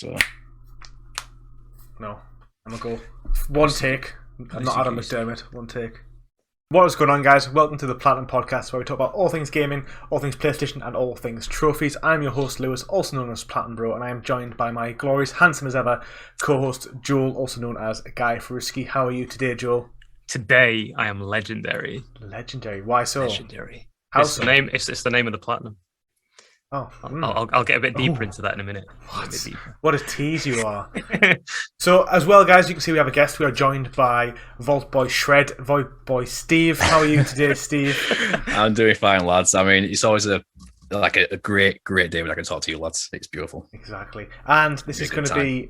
So no, I'm gonna go one take. I'm not Adam McDermott. One take. What is going on, guys? Welcome to the Platinum Podcast, where we talk about all things gaming, all things PlayStation, and all things trophies. I'm your host, Lewis, also known as PlatinumBro, and I am joined by my glorious, handsome as ever co-host, Joel, also known as GuyFarruski. How are you today, Joel? Today, I am legendary. Legendary? Why so? Legendary. How it's so? The name. It's the name of the platinum. Oh, I'll get a bit deeper into that in a minute. What a tease you are. So, as well, guys, you can see we have a guest. We are joined by VaultBoySteve. How are you today, Steve? I'm doing fine, lads. I mean, it's always a great day when I can talk to you, lads. It's beautiful. Exactly. And this is going to be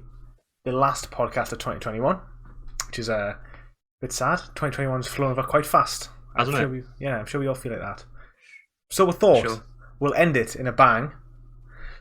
the last podcast of 2021, which is a bit sad. 2021's flown over quite fast. Hasn't it? I'm sure we all feel like that. So we thought we'll end it in a bang.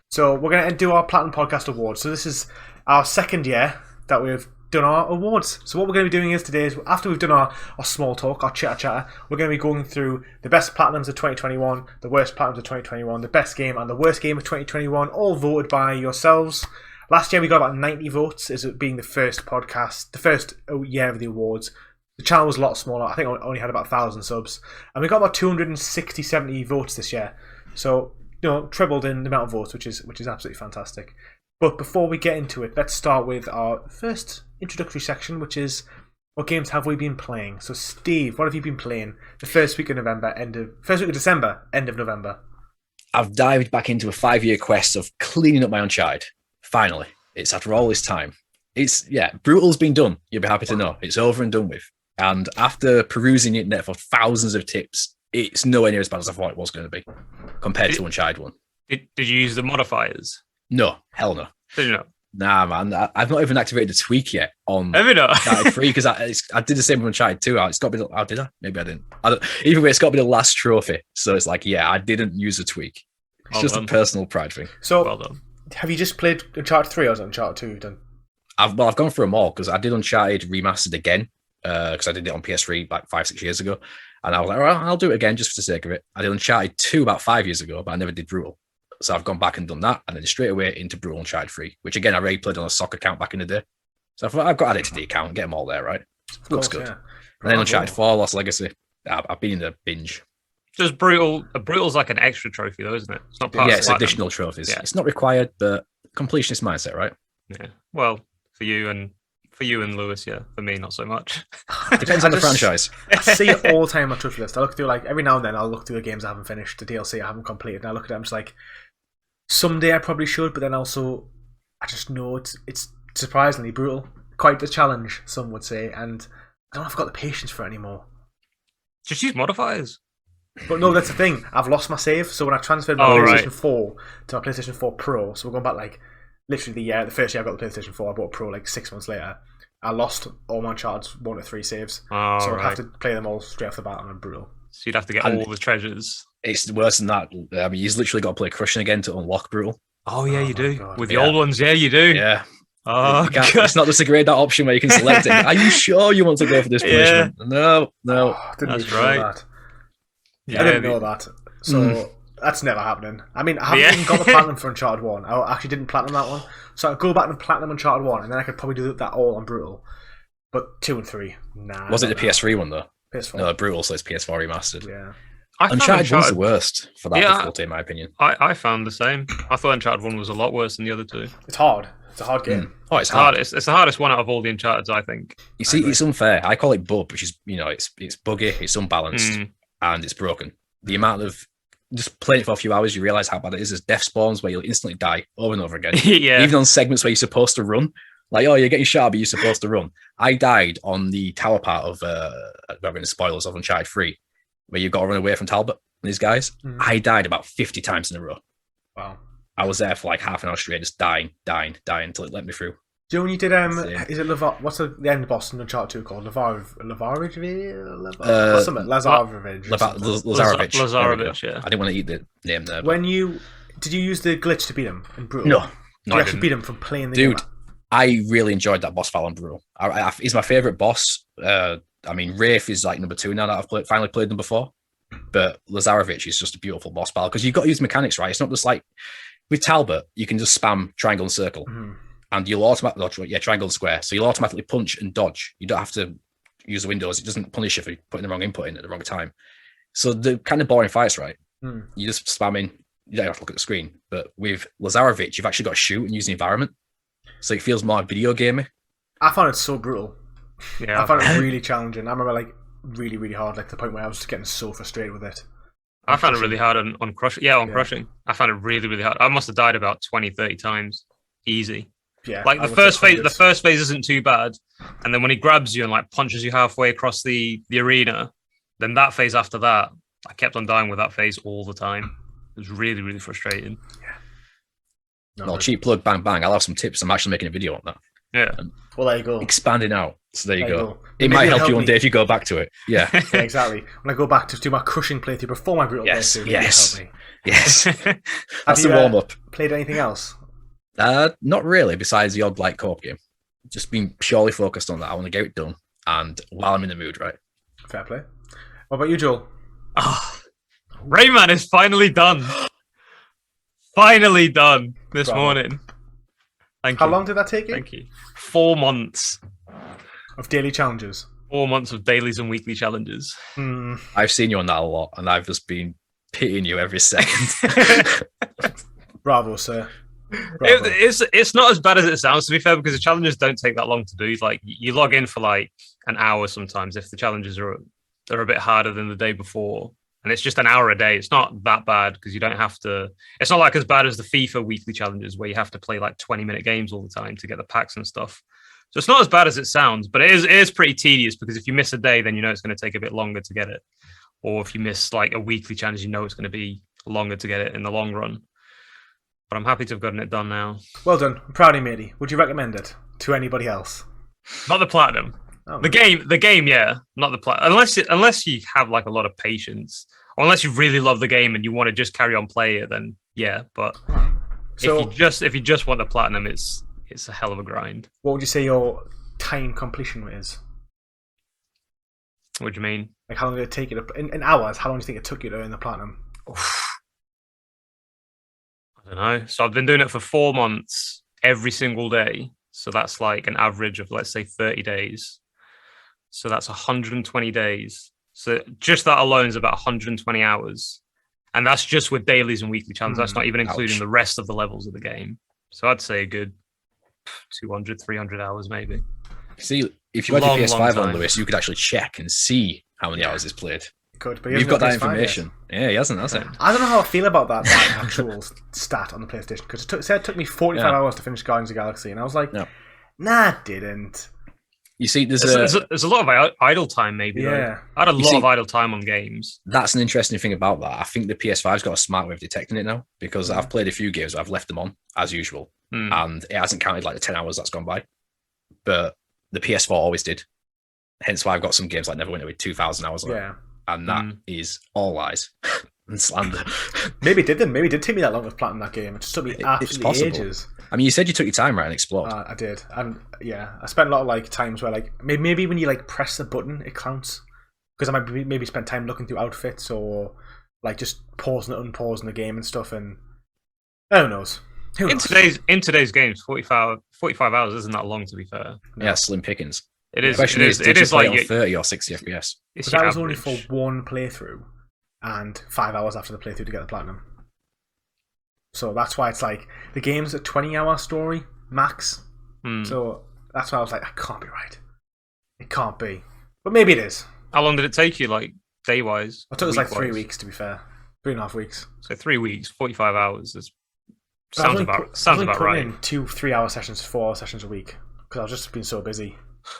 So we're going to do our Platinum Podcast Awards. So this is our second year that we've done our awards. So what we're going to be doing is today is after we've done our small talk, our chatter, we're going to be going through the best Platinums of 2021, the worst Platinums of 2021, the best game and the worst game of 2021, all voted by yourselves. Last year we got about 90 votes as it being the first podcast, the first year of the awards. The channel was a lot smaller. I think I only had about 1,000 subs. And we got about 260, 70 votes this year. So, trebled in the amount of votes, which is absolutely fantastic. But before we get into it, let's start with our first introductory section, which is what games have we been playing? So, Steve, what have you been playing the first week of December, end of November? I've dived back into a 5-year quest of cleaning up my Uncharted. Finally, it's after all this time. Brutal's been done. You'll be happy to know it's over and done with. And after perusing the internet for thousands of tips, it's nowhere near as bad as I thought it was going to be compared to Uncharted 1. Did you use the modifiers? No, hell no. Did you not? Nah, man. I've not even activated the tweak yet on Have you not? Uncharted 3 because I did the same with Uncharted 2. It's got to be did I? Maybe I didn't. Either way, it's got to be the last trophy. So it's like, I didn't use a tweak. It's just a personal pride thing. So, well done. Have you just played Uncharted 3 or is it Uncharted 2 you've done? I've gone through them all because I did Uncharted Remastered again because I did it on PS3 like 5-6 years ago. And I was like, all right, I'll do it again just for the sake of it. I did Uncharted 2 about 5 years ago, but I never did Brutal. So I've gone back and done that, and then straight away into Brutal Uncharted 3, which again, I already played on a soccer account back in the day. So I thought, I've got to add it to the account, get them all there, right? Looks good. Yeah. And then Uncharted 4, Lost Legacy. I've been in the binge. Just Brutal's like an extra trophy, though, isn't it? It's not part of it's additional trophies. Yeah. It's not required, but completionist mindset, right? Yeah. Well, for you and Lewis, yeah. For me, not so much. Depends on the franchise. I see it all the time on my trophy list. I look through every now and then. I'll look through the games I haven't finished, the DLC I haven't completed, and I look at it. I'm just like, someday I probably should, but then also I just know it's surprisingly brutal, quite the challenge, some would say, and I don't know if I've got the patience for it anymore. Just use modifiers. But no, that's the thing. I've lost my save, so when I transferred my PlayStation 4 to my PlayStation 4 Pro, so we're going back literally the first year I got the PlayStation 4, I bought Pro 6 months later. I lost all my Uncharted 1 to 3 saves. So I'd have to play them all straight off the bat on Brutal. So you'd have to get all the treasures. It's worse than that. I mean, you've literally got to play Crushing again to unlock Brutal. Oh, yeah, you do. God. With the old ones, yeah, you do. Yeah. Oh, it's not just a grayed out option where you can select it. Are you sure you want to go for this punishment? Yeah. No. That's right. I didn't know that. So that's never happening. I mean, I haven't even got the Platinum for Uncharted 1. I actually didn't Platinum that one. So I'd go back and Platinum Uncharted 1, and then I could probably do that all on Brutal. But 2 and 3, nah. Was it the PS3 one, though? PS4. No, Brutal, so it's PS4 remastered. Yeah. Uncharted 1's the worst for that difficulty, in my opinion. I found the same. I thought Uncharted 1 was a lot worse than the other two. It's hard. It's a hard game. Oh, it's hard. It's the hardest one out of all the Uncharteds, I think. You see, it's unfair. I call it bug, which is, it's buggy, it's unbalanced, and it's broken. The amount of just playing it for a few hours, you realise how bad it is. There's death spawns where you'll instantly die over and over again. Yeah. Even on segments where you're supposed to run. Like, you're getting shot, but you're supposed to run. I died on the tower part of, not going to spoilers of Uncharted 3, where you've got to run away from Talbot and these guys. I died about 50 times in a row. Wow. I was there for half an hour straight, just dying until it let me through. Do you know when you did, is it what's the end boss in Uncharted 2 called? Lazarovich? Lazarovich, yeah. I didn't want to eat the name there. Did you use the glitch to beat him in Brutal? No. Did you actually beat him from playing the game? Dude, I really enjoyed that boss battle on Brutal. He's my favourite boss. Wraith is number 2 now that I've finally played them before. But Lazarovich is just a beautiful boss battle because you've got to use mechanics, right? It's not just with Talbot, you can just spam triangle and circle. and you'll automatically, triangle and square. So you'll automatically punch and dodge. You don't have to use the windows. It doesn't punish you for putting the wrong input in at the wrong time. So the kind of boring fights, right? You just spamming. You don't have to look at the screen. But with Lazarevic, you've actually got to shoot and use the environment. So it feels more video gamey. I found it so brutal. Yeah, I found it really challenging. I remember like really, really hard, like to the point where I was just getting so frustrated with it. I found it really hard on crushing. Yeah, crushing. I found it really, really hard. I must have died about 20, 30 times. Easy. Yeah. Like the first phase isn't too bad. And then when he grabs you and like punches you halfway across the arena, then that phase after that, I kept on dying with that phase all the time. It was really, really frustrating. Yeah. No, cheap plug, bang, bang. I'll have some tips. I'm actually making a video on that. Yeah. Well, there you go. Expanding out. So there you go. It Maybe might it'll help you one me. day if you go back to it. Yeah. Yeah, exactly. When I go back to do my crushing playthrough before my brutal playthrough, yes. it'll help me. Yes. Have That's you the warm up. played anything else? Not really, besides the odd like co-op game. Just being purely focused on that. I want to get it done. And while I'm in the mood, right? Fair play. What about you, Joel? Rayman is finally done. Finally done this Bravo. morning. Thank you. How long did that take you? Thank you. 4 months. Of daily challenges. 4 months of dailies and weekly challenges. I've seen you on that a lot, and I've just been pitying you every second. Bravo, sir. Bravo. It's not as bad as it sounds, to be fair, because the challenges don't take that long to do. Like you log in for like an hour sometimes if the challenges are a bit harder than the day before, and it's just an hour a day. It's not that bad because you don't have to. It's not like as bad as the FIFA weekly challenges where you have to play like 20-minute games all the time to get the packs and stuff. So it's not as bad as it sounds, but it is pretty tedious because if you miss a day, then you know it's going to take a bit longer to get it, or if you miss like a weekly challenge, you know it's going to be longer to get it in the long run. But I'm happy to have gotten it done now. Well done. I'm proud of you, matey. Would you recommend it to anybody else? Not the platinum. Oh, the game, yeah. Not the platinum. Unless you have like a lot of patience, or unless you really love the game and you want to just carry on playing it, then yeah. But So, if you just want the platinum, it's a hell of a grind. what would you say your time completion is? What do you mean? Like, how long did it take you in hours? How long do you think it took you to earn the platinum? I don't know. So I've been doing it for 4 months every single day. So that's like an average of, let's say, 30 days. So that's 120 days. So just that alone is about 120 hours. And that's just with dailies and weekly challenges. That's not even including the rest of the levels of the game. So I'd say a good 200, 300 hours maybe. See, if you had your PS5 long on, time. Lewis, you could actually check and see how many hours it's played. Good, but he You've hasn't got that PS5 yet. information. Yeah, he hasn't, has it? I don't know how I feel about that actual stat on the PlayStation, because it took me 45 hours to finish Guardians of the Galaxy, and I was like, nah, it didn't. You see, there's a lot of idle time, maybe. Yeah. Though. I had a lot of idle time on games. That's an interesting thing about that. I think the PS5's got a smart way of detecting it now, because I've played a few games, I've left them on, as usual, and it hasn't counted like the 10 hours that's gone by. But the PS4 always did. Hence why I've got some games like Neverwinter with 2,000 hours on it. And that is all lies and slander. Maybe it did take me that long to platinum that game. It just took me absolutely ages. I mean, you said you took your time, right, and explored. I did, and yeah, I spent a lot of like times where like maybe when you like press the button, it counts, because I might maybe spend time looking through outfits or like just pausing and unpausing the game and stuff, and who knows? In today's games, 45 hours isn't that long, to be fair. No. Yeah, slim pickings. It is. The question is, did you play on 30 or 60 FPS? Because that was only for one playthrough, and 5 hours after the playthrough to get the platinum. So that's why it's like the game's a 20-hour story max. So that's why I was like, that can't be right. It can't be, but maybe it is. How long did it take you, like day wise? I thought it was like 3 weeks, to be fair. 3.5 weeks. So 3 weeks, 45 hours. Sounds about right. In 2-3 hour sessions, 4 hour sessions a week, because I was just been so busy.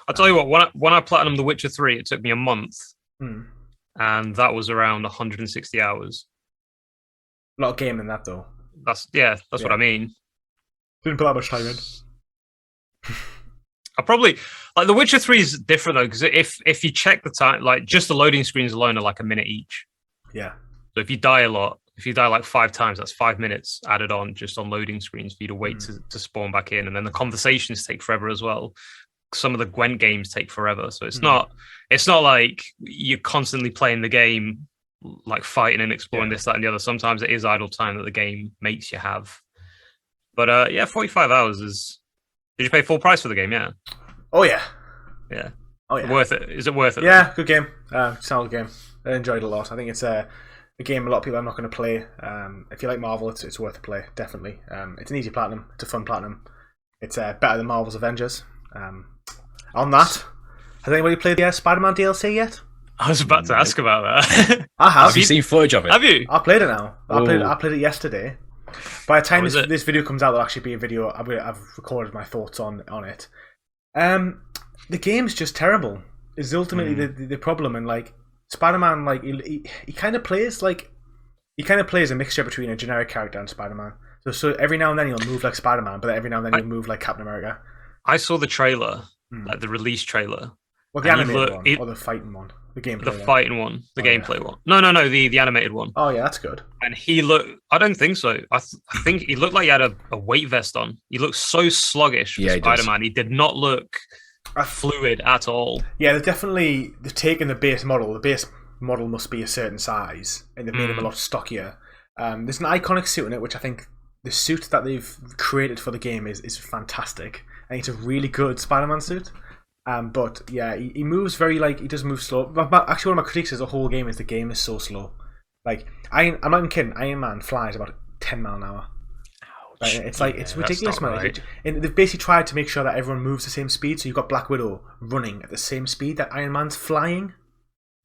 I'll tell you what, when I platinumed The Witcher 3, it took me a month. And that was around 160 hours. A lot of gaming in that, though. That's what I mean. Didn't put that much time in. I probably like The Witcher 3 is different though, because if you check the time, like just the loading screens alone are like a minute each. Yeah. So if you die a lot, if you die like 5 times, that's 5 minutes added on just on loading screens for you to wait to spawn back in, and then the conversations take forever as well. Some of the Gwent games take forever, so it's not like you're constantly playing the game, like fighting and exploring this, that, and the other. Sometimes it is idle time that the game makes you have. But 45 hours is Did you pay full price for the game? Yeah. Oh yeah. Yeah. Oh yeah. Worth it? Is it worth it? Yeah, good game. Solid game. I enjoyed it a lot. I think it's a game a lot of people are not going to play. If you like Marvel, it's worth a play, definitely. It's an easy platinum. It's a fun platinum. It's better than Marvel's Avengers. On that, has anybody played the Spider-Man DLC yet? I was about to ask about that. I have. Have you seen footage of it? Have you? I played it now. I played it yesterday. By the time this video comes out, there'll actually be a video. I've recorded my thoughts on it. The game's just terrible. Is ultimately the problem, and like Spider-Man, like he kind of plays a mixture between a generic character and Spider-Man. So every now and then he'll move like Spider-Man, but every now and then he'll move like Captain America. I saw the trailer, like the release trailer. Well, the animated one or the fighting one, the gameplay. The fighting one, the gameplay one. No, the animated one. Oh yeah, that's good. And he looked. I don't think so. I think he looked like he had a weight vest on. He looked so sluggish for Spider-Man. He did not look fluid at all. Yeah, they've taken the base model. The base model must be a certain size, and they've made him a lot stockier. There's an iconic suit in it, which I think the suit that they've created for the game is fantastic. I think it's a really good Spider-Man suit. But yeah, he moves very he does move slow. But actually, one of my critiques of the whole game is the game is so slow. Like I'm not even kidding. Iron Man flies about 10 miles an hour. Like, it's ridiculous, man. Right. And they've basically tried to make sure that everyone moves the same speed. So you've got Black Widow running at the same speed that Iron Man's flying.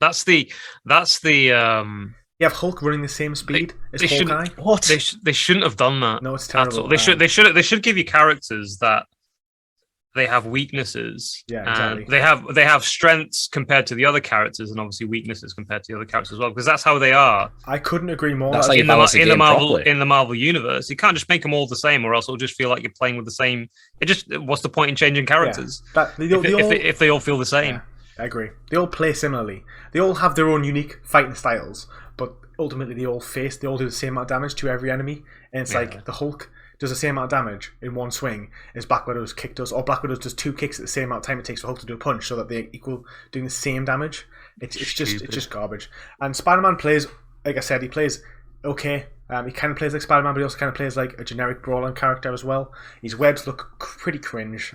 That's the. You have Hulk running the same speed as Hawkeye. What? They shouldn't have done that. No, it's terrible. They should give you characters that they have weaknesses. Yeah, exactly. They have strengths compared to the other characters, and obviously weaknesses compared to the other characters as well, because that's how they are. I couldn't agree more. That's like in the Marvel universe. You can't just make them all the same, or else it'll just feel like you're playing with the same. What's the point in changing characters? Yeah, if they all feel the same. Yeah, I agree. They all play similarly. They all have their own unique fighting styles, but ultimately they all do the same amount of damage to every enemy. And it's like the Hulk does the same amount of damage in one swing as Black Widow's kick does, or Black Widow does 2 kicks at the same amount of time it takes for Hulk to do a punch, so that they equal doing the same damage. It's just garbage. And Spider-Man plays, like I said, he plays okay. He kind of plays like Spider-Man, but he also kind of plays like a generic brawling character as well. His webs look pretty cringe.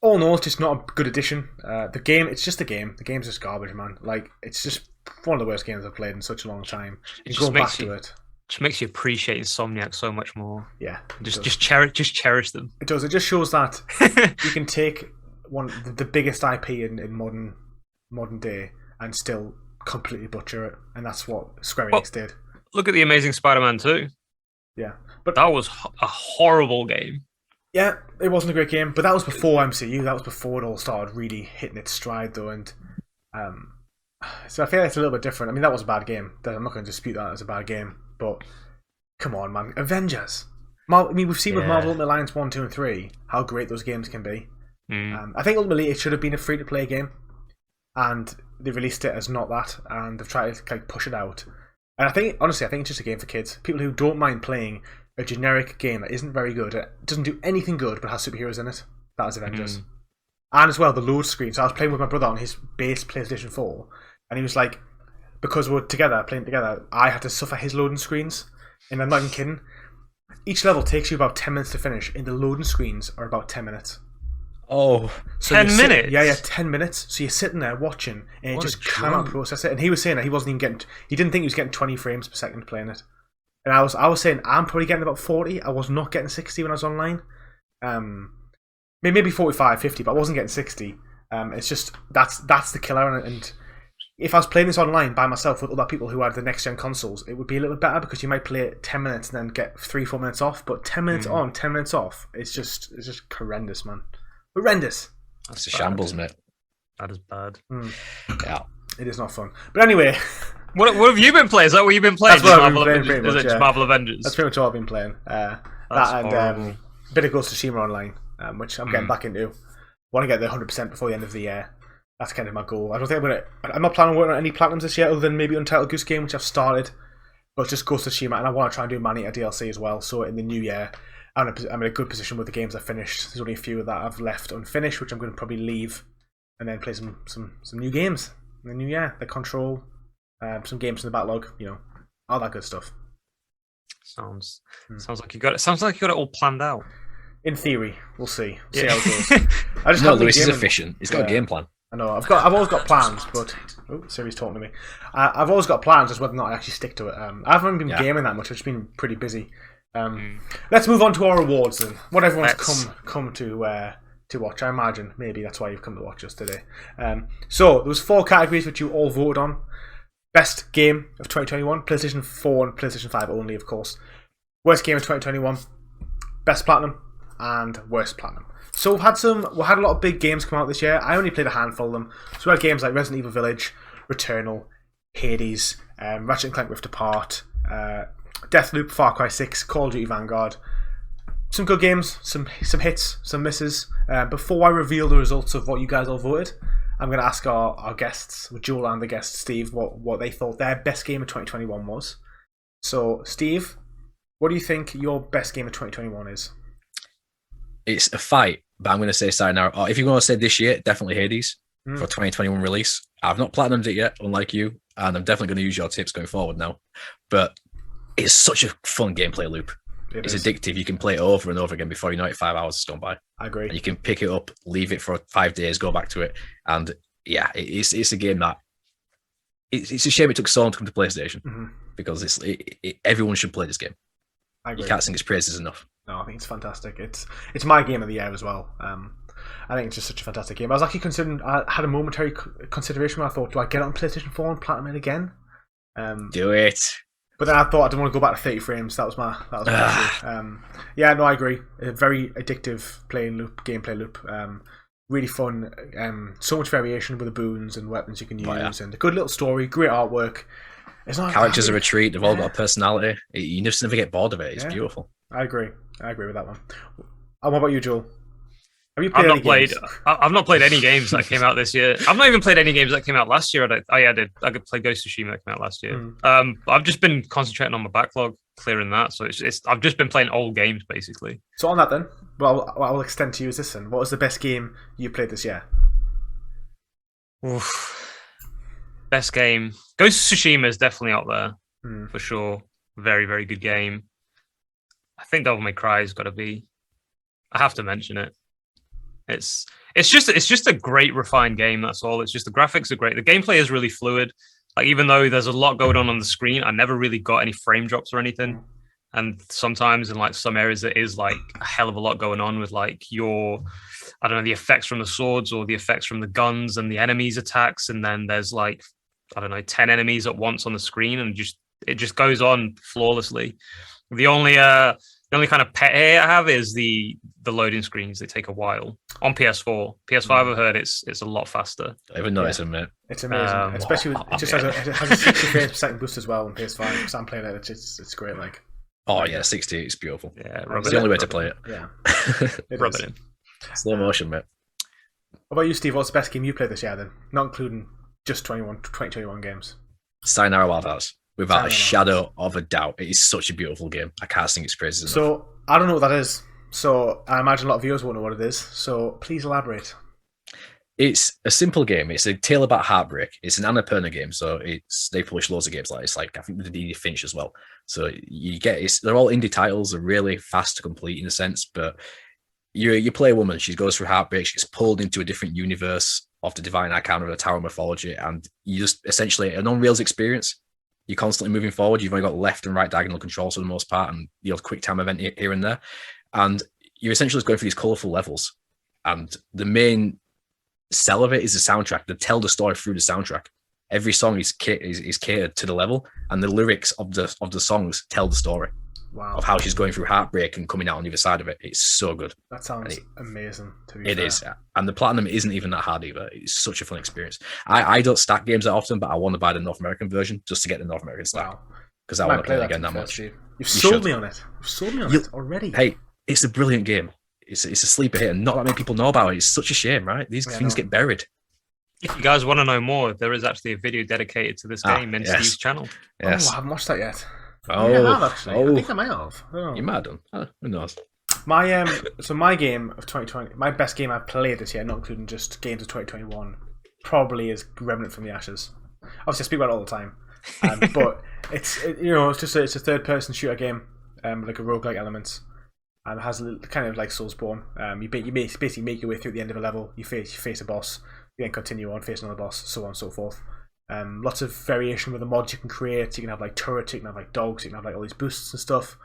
All in all, it's just not a good addition. The game, it's just a game. The game's just garbage, man. Like, it's just one of the worst games I've played in such a long time. Going back to it just makes you appreciate Insomniac so much more. Yeah, just cherish them. It does. It just shows that you can take the biggest IP in modern day and still completely butcher it, and that's what Square Enix did. Look at the Amazing Spider-Man 2. Yeah, but that was a horrible game. Yeah, it wasn't a great game, but that was before MCU. That was before it all started really hitting its stride, though. And so I feel like it's a little bit different. I mean, that was a bad game. I'm not going to dispute that as a bad game. But come on, man, Avengers. I mean, we've seen with Marvel Ultimate Alliance 1, 2, and 3 how great those games can be. I think ultimately it should have been a free-to-play game, and they released it as not that, and they've tried to push it out. And I think it's just a game for kids. People who don't mind playing a generic game that isn't very good, it doesn't do anything good, but has superheroes in it. That is Avengers. And as well, the load screen. So I was playing with my brother on his base PlayStation 4, and he was like, because we're playing together, I had to suffer his loading screens. And I'm not even kidding. Each level takes you about 10 minutes to finish, and the loading screens are about 10 minutes. Oh, so 10 minutes? Yeah, 10 minutes. So you're sitting there watching, and you just cannot process it. And he was saying that he didn't think he was getting 20 frames per second playing it. And I was saying, I'm probably getting about 40. I was not getting 60 when I was online. Maybe 45, 50, but I wasn't getting 60. It's just, that's the killer. And if I was playing this online by myself with other people who had the next-gen consoles, it would be a little bit better, because you might play it 10 minutes and then get 3-4 minutes off. But 10 minutes on, 10 minutes off, it's just horrendous, man. Horrendous. That's a shambles, mate. That is bad. Yeah. It is not fun. But anyway... What have you been playing? Is that what you've been playing? That's what I've been playing, pretty much, Is it Marvel Avengers? That's pretty much all I've been playing. That and a bit of Ghost of Tsushima Online, which I'm getting back into. Want to get the 100% before the end of the year. That's kind of my goal. I don't think I'm not planning on working on any platinums this year, other than maybe Untitled Goose Game, which I've started. But just Ghost of Tsushima, and I want to try and do Man-Eater DLC as well. So in the new year, I'm in a good position with the games I've finished. There's only a few that I've left unfinished, which I'm going to probably leave, and then play some new games in the new year. The Control, some games in the backlog, all that good stuff. Sounds like you got it. Sounds like you got it all planned out. In theory, we'll see. See Yeah. how it goes. I just No, haven't been Lewis is gaming. efficient. He's got a game plan. I know. I've always got plans, but Siri's talking to me. I've always got plans, just whether or not I actually stick to it. I haven't been gaming that much. I've just been pretty busy. Let's move on to our awards then. What everyone's come to watch. I imagine maybe that's why you've come to watch us today. So there was 4 categories which you all voted on. Best game of 2021, PlayStation 4 and PlayStation 5 only, of course. Worst game of 2021, best platinum, and worst platinum. So we had a lot of big games come out this year. I only played a handful of them. So we had games like Resident Evil Village, Returnal, Hades, Ratchet & Clank Rift Apart, Deathloop, Far Cry 6, Call of Duty Vanguard. Some good games, some hits, some misses. Before I reveal the results of what you guys all voted, I'm going to ask our guests, with Joel and the guest Steve, what they thought their best game of 2021 was. So, Steve, what do you think your best game of 2021 is? It's a fight, but I'm going to say Sayonara. If you're going to say this year, definitely Hades for 2021 release. I've not platinumed it yet, unlike you, and I'm definitely going to use your tips going forward now. But it's such a fun gameplay loop. It's addictive. You can play it over and over again before you know it. 5 hours has gone by. I agree. And you can pick it up, leave it for 5 days, go back to it, and yeah, it's a game that it's a shame it took so long to come to PlayStation because everyone should play this game. I agree. You can't sing its praises enough. No, I think it's fantastic. It's my game of the year as well. I think it's just such a fantastic game. I was actually considering. I had a momentary consideration where I thought, do I get it on PlayStation 4 and platinum it again? Do it. But then I thought I didn't want to go back to 30 frames. That was my issue. Yeah, no, I agree. A very addictive gameplay loop. Really fun. So much variation with the boons and weapons you can use, and a good little story, great artwork. It's not characters are a treat. They've all got a personality. You just never get bored of it. It's beautiful. I agree with that one. And what about you, Joel? Have you played I've not played any games that came out this year. I've not even played any games that came out last year. I did. I could play Ghost of Tsushima that came out last year. I've just been concentrating on my backlog, clearing that. So I've just been playing old games basically. So on that then, what I'll extend to you is this then. What was the best game you played this year? Oof. Best game. Ghost of Tsushima is definitely up there for sure. Very, very good game. I think Devil May Cry has got to be. I have to mention it. It's just a great refined game. That's all. It's just the graphics are great. The gameplay is really fluid. Like even though there's a lot going on the screen, I never really got any frame drops or anything. And sometimes in like some areas there is like a hell of a lot going on with like I don't know, the effects from the swords or the effects from the guns and the enemies attacks. And then there's like, I don't know, 10 enemies at once on the screen, and it just goes on flawlessly. The only kind of pet hate I have is the loading screens. They take a while on PS4. PS5, I've heard it's a lot faster. I haven't noticed it, mate. It's amazing, especially it just has a 60 frames per second boost as well on PS5. Because I'm playing it, it's great. Like, oh yeah, 60 is beautiful. Yeah, it's the only way to play it. Yeah, rub it in. Slow motion, mate. What about you, Steve? What's the best game you played this year then? Not including just 2021 games. Sayonara Wild Hearts. Without a shadow of a doubt. It is such a beautiful game. I can't sing its praises enough. So, I don't know what that is. So, I imagine a lot of viewers won't know what it is. So, please elaborate. It's a simple game. It's a tale about heartbreak. It's an Annapurna game. So, they publish loads of games like this. Like, I think they did Finch as well. So, they're all indie titles. They're really fast to complete in a sense. But you play a woman. She goes through heartbreak. She gets pulled into a different universe of the divine icon of the Tower of Mythology. And you just essentially an on-rails experience. You're constantly moving forward. You've only got left and right diagonal controls for the most part, and the odd quick time event here and there. And you're essentially just going through these colourful levels. And the main sell of it is the soundtrack. They tell the story through the soundtrack. Every song is catered to the level, and the lyrics of the songs tell the story. Wow. Of how she's going through heartbreak and coming out on the other side of it. It's so good. That sounds amazing. To be fair. It is, and the platinum isn't even that hard either. It's such a fun experience. I don't stack games that often, but I want to buy the North American version just to get the North American stack because I want to play it again that much. You've sold me on it. You've sold me on it already. Hey, it's a brilliant game. It's a sleeper hit, and not that many people know about it. It's such a shame, right? These things get buried. If you guys want to know more, there is actually a video dedicated to this game in Steve's channel. Yes. Oh, I haven't watched that yet. Oh, I have actually. I think I might have. You might have done. Who knows? My game of 2020, my best game I played this year, not including just games of 2021, probably is Remnant from the Ashes. Obviously, I speak about it all the time, but it's a third-person shooter game, like a roguelike elements, and has a little, kind of like Soulsborne. You basically make your way through the end of a level. You face a boss. You then continue on, face another boss, so on and so forth. Lots of variation with the mods you can create. You can have like turrets, you can have like dogs, you can have like all these boosts and stuff.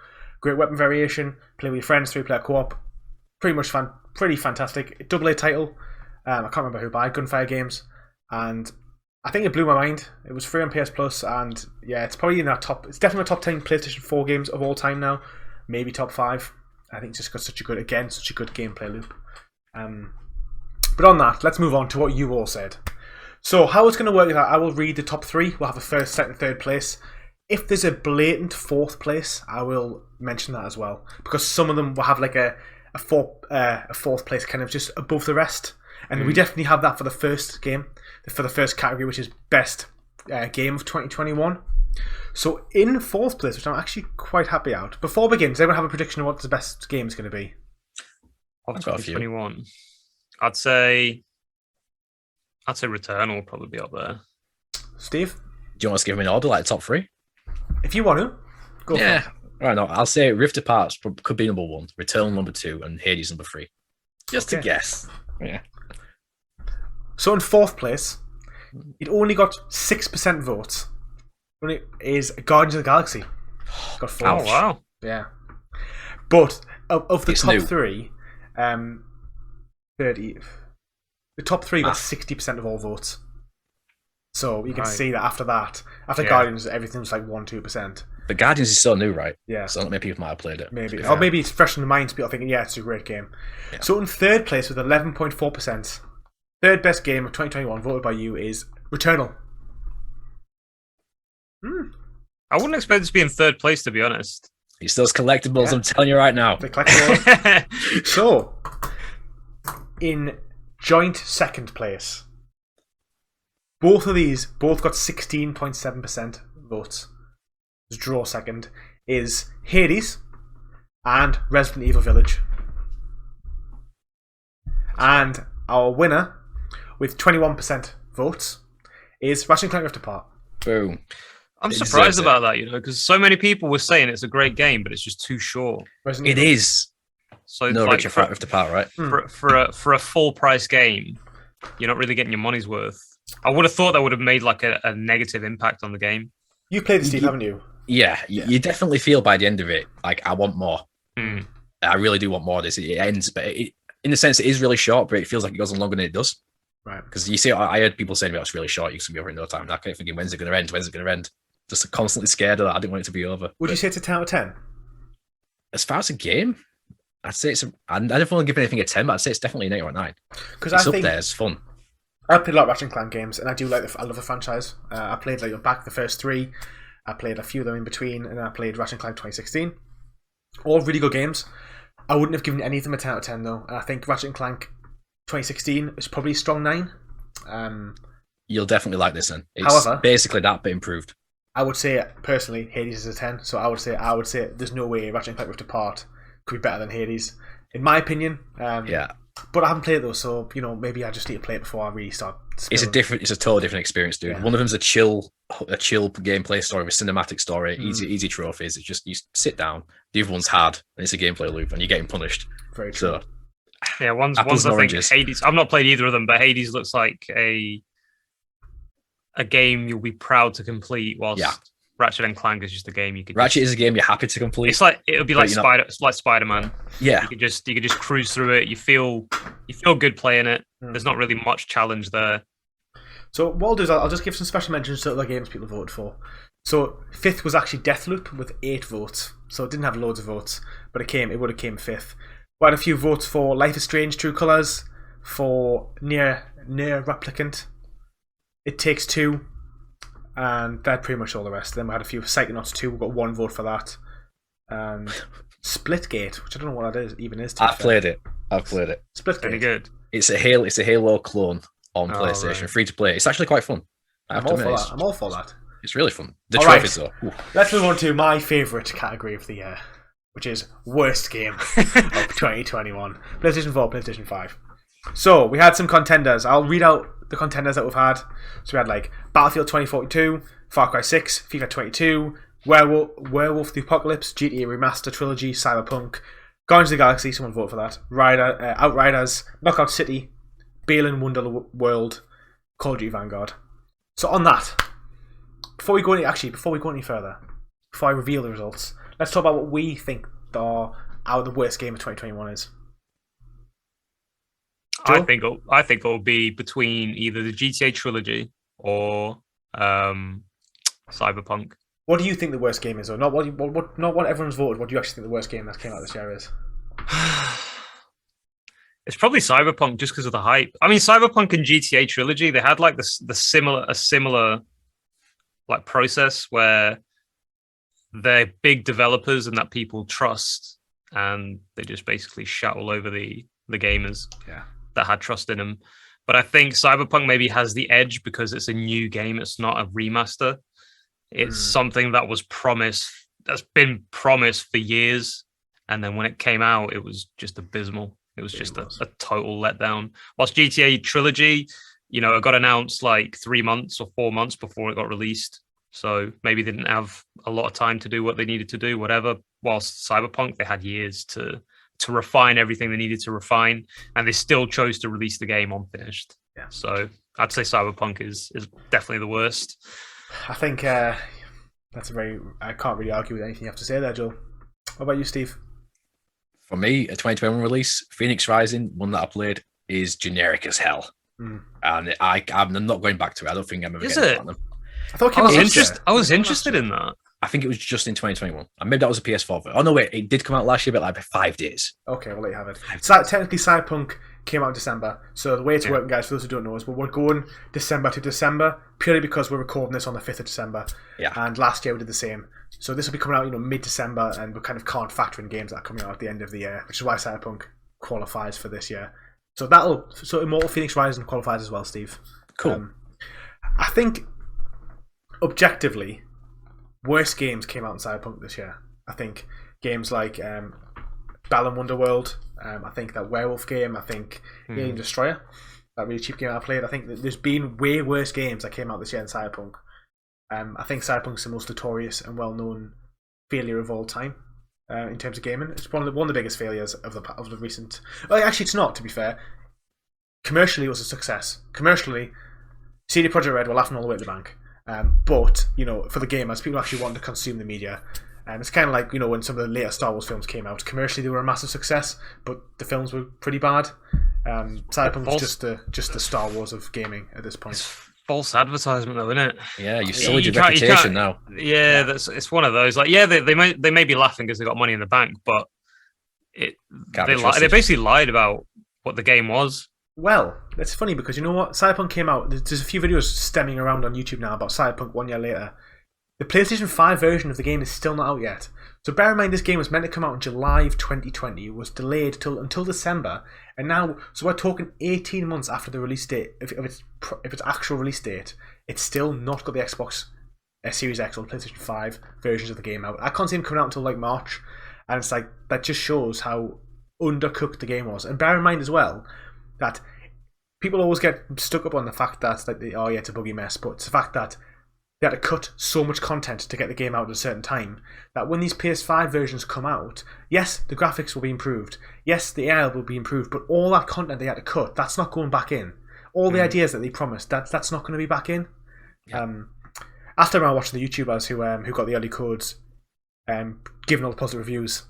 Great weapon variation. Play with your friends, 3-player co-op. Pretty fantastic. Double A title. I can't remember who by Gunfire Games, and I think it blew my mind. It was free on PS Plus, and yeah, it's probably in that top. It's definitely top 10 PlayStation 4 games of all time now. Maybe top 5. I think it's just got such a good gameplay loop. But on that, let's move on to what you all said. So how it's going to work is that I will read the top 3. We'll have a first, second, third place. If there's a blatant 4th place, I will mention that as well, because some of them will have like a 4th place kind of just above the rest, and we definitely have that for the first game, for the first category, which is best game of 2021. So in 4th place, which I'm actually quite happy out. Before we begin, does anyone have a prediction of what the best game is going to be? Of 2021, I'd say Returnal will probably be up there. Steve, do you want us to give them an order, like top 3? If you want to, go for it. Right, no, I'll say Rift Apart could be number 1, Returnal number 2, and Hades number 3. Just to guess. Yeah. So in 4th place, it only got 6% votes. It is Guardians of the Galaxy. Got 4. Oh wow! Yeah, but of the It's top new. 3, 30. The top 3 got 60% of all votes. So you can see that after Guardians, everything's like 1-2%. But Guardians is so new, right? Yeah. So not many people might have played it. Maybe. Or maybe it's fresh in the minds of people thinking, yeah, it's a great game. Yeah. So in 3rd place with 11.4%, third best game of 2021 voted by you is Returnal. I wouldn't expect this to be in 3rd place, to be honest. It's those collectibles, I'm telling you right now. The collectibles. So, in joint 2nd place, both got 16.7% votes. Draw 2nd is Hades and Resident Evil Village. And our winner, with 21% votes, is Ratchet & Clank Rift Apart. Boom. I'm surprised about that, because so many people were saying it's a great game, but it's just too short. It is. So no, like, Rift Apart, right? For a full price game, you're not really getting your money's worth. I would have thought that would have made like a negative impact on the game. You've played the Steve, haven't you? Yeah, you definitely feel by the end of it, like, I want more. I really do want more of this. It ends, but in the sense it is really short, but it feels like it goes on longer than it does. Right. Because you see, I heard people saying it's really short, it's going to be over in no time. And I kept thinking, when's it going to end? When's it going to end? Just constantly scared of that. I didn't want it to be over. Would you say it's a 10 out of 10? As far as a game, I'd say it's I don't want to give anything a 10, but I'd say it's definitely an 8 or a 9. Because it's up there, it's fun. I played a lot of Ratchet & Clank games, and I love the franchise. I played back the first 3. I played a few of them in between, and I played Ratchet & Clank 2016. All really good games. I wouldn't have given any of them a 10 out of 10, though. And I think Ratchet & Clank 2016 is probably a strong 9. You'll definitely like this then. It's however, basically that, but improved. I would say, personally, Hades is a 10. So I would say there's no way Ratchet & Clank Rift Apart could be better than Hades, in my opinion. Yeah. But I haven't played it though, so maybe I just need to play it before I really start. It's a totally different experience, dude. Yeah. One of them's a chill gameplay story with cinematic story, easy trophies. It's just you sit down. The other one's hard, and it's a gameplay loop, and you're getting punished. Very true. So, yeah, one's I think Hades. I've not played either of them, but Hades looks like a game you'll be proud to complete. Whilst Ratchet and Clank is just a game you could. Ratchet is a game you're happy to complete. It's like it would be like Spider-Man. Yeah, you could just cruise through it. You feel good playing it. There's not really much challenge there. So what I'll do is I'll just give some special mentions to other games people voted for. So 5th was actually Deathloop with 8 votes. So it didn't have loads of votes, but it would have came 5th. We had a few votes for Life is Strange: True Colors, for Near Replicant, It Takes Two, and that's pretty much all the rest. Then we had a few Psychonauts 2. We got 1 vote for that, and Splitgate, which I don't know what that even is. I've played it. Splitgate, pretty good. It's a Halo clone on PlayStation, free to play. It's actually quite fun. I'm all for that. It's really fun. The trophies though. Ooh. Let's move on to my favourite category of the year, which is worst game of 2021. PlayStation 4, PlayStation 5. So we had some contenders. I'll read out the contenders that we've had. So we had Battlefield 2042, Far Cry 6, FIFA 22, Werewolf the Apocalypse, GTA Remaster Trilogy, Cyberpunk, Guardians of the Galaxy, someone vote for that. Outriders, Knockout City, Balan Wonderworld, Call of Duty Vanguard. So on that, before we go any further, before I reveal the results, let's talk about what we think the worst game of 2021 is. Joe? I think it'll be between either the GTA trilogy or Cyberpunk. What do you think the worst game is, or not what everyone's voted? What do you actually think the worst game that came out this year is? It's probably Cyberpunk, just because of the hype. I mean, Cyberpunk and GTA trilogy, they had like a similar like process where they're big developers and that people trust, and they just basically shout all over the gamers that had trust in them. But I think Cyberpunk maybe has the edge because it's a new game. It's not a remaster. It's something that was promised, that's been promised for years. And then when it came out, it was just abysmal. It was just a total letdown. Whilst GTA Trilogy, it got announced like 3 months or 4 months before it got released. So maybe they didn't have a lot of time to do what they needed to do, whatever. Whilst Cyberpunk, they had years to refine everything they needed to refine. And they still chose to release the game unfinished. Yeah. So I'd say Cyberpunk is definitely the worst. I think I can't really argue with anything you have to say there, Joel. What about you, Steve? For me, a 2021 release, Phoenix Rising, one that I played, is generic as hell. And I'm not going back to it. I don't think I'm ever getting it? Platinum. I was interested in that. I think it was just in 2021. And maybe that was a PS4. Oh, no, wait. It did come out last year, but like 5 days. Okay, we'll let you have it. Technically, Cyberpunk came out in December. So the way it's working, guys, for those who don't know, is we're going December to December purely because we're recording this on the 5th of December. Yeah. And last year we did the same. So this will be coming out, mid-December, and we kind of can't factor in games that are coming out at the end of the year, which is why Cyberpunk qualifies for this year. So Immortal Phoenix Rising qualifies as well, Steve. Cool. I think, objectively, worst games came out in Cyberpunk this year. I think games like Balan Wonderworld, I think that Werewolf game, I think Alien Destroyer, that really cheap game I played. I think that there's been way worse games that came out this year in Cyberpunk. I think Cyberpunk's the most notorious and well-known failure of all time in terms of gaming. It's one of the biggest failures of the recent. Well, actually, it's not. To be fair, commercially, it was a success. Commercially, CD Projekt Red were laughing all the way at the bank. But for the gamers, people actually wanted to consume the media. It's kind of like when some of the later Star Wars films came out. Commercially, they were a massive success, but the films were pretty bad. Cyberpunk's just the Star Wars of gaming at this point. It's false advertisement, though, isn't it? Yeah, you sold your reputation now. Yeah, it's one of those. Like, yeah, they may be laughing because they got money in the bank, but they basically lied about what the game was. Well, it's funny because you know what? Cyberpunk came out. There's a few videos stemming around on YouTube now about Cyberpunk 1 year later. The PlayStation 5 version of the game is still not out yet. So bear in mind this game was meant to come out in July of 2020. It was delayed until December. And now, so we're talking 18 months after the release date, if its actual release date, it's still not got the Xbox Series X or PlayStation 5 versions of the game out. I can't see them coming out until like March. And it's like, that just shows how undercooked the game was. And bear in mind as well, that people always get stuck up on the fact that it's a buggy mess, but it's the fact that they had to cut so much content to get the game out at a certain time that when these PS5 versions come out, yes, the graphics will be improved, yes, the AI will be improved, but all that content they had to cut, that's not going back in. All the ideas that they promised, that's not going to be back in. Yeah. After I watched the YouTubers who got the early codes, giving all the positive reviews,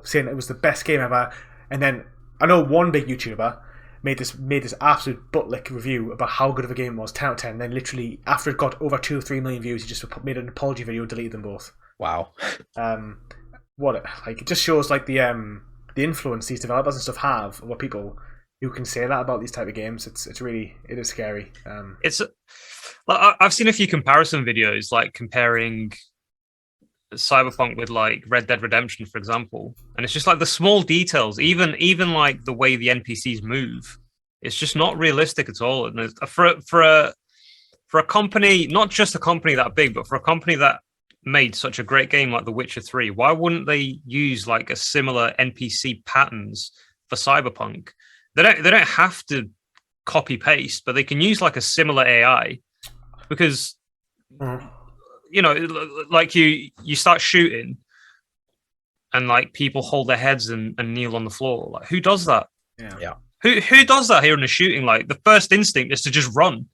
saying it was the best game ever, and then I know one big YouTuber made this absolute butt-lick review about how good of a game it was, 10 out of 10. Then literally, after it got over 2 or 3 million views, he just made an apology video and deleted them both. Wow. It just shows like the influence these developers and stuff have over people who can say that about these type of games. It is scary. I've seen a few comparison videos, like comparing Cyberpunk with like Red Dead Redemption, for example, and it's just like the small details, even like the way the NPCs move, it's just not realistic at all. And for a company, not just a company that big, but for a company that made such a great game like The Witcher 3, why wouldn't they use like a similar NPC patterns for Cyberpunk? They don't have to copy paste, but they can use like a similar AI because. Like you start shooting, and like people hold their heads and kneel on the floor. Like, who does that? Yeah. Who does that here in a shooting? Like, the first instinct is to just run.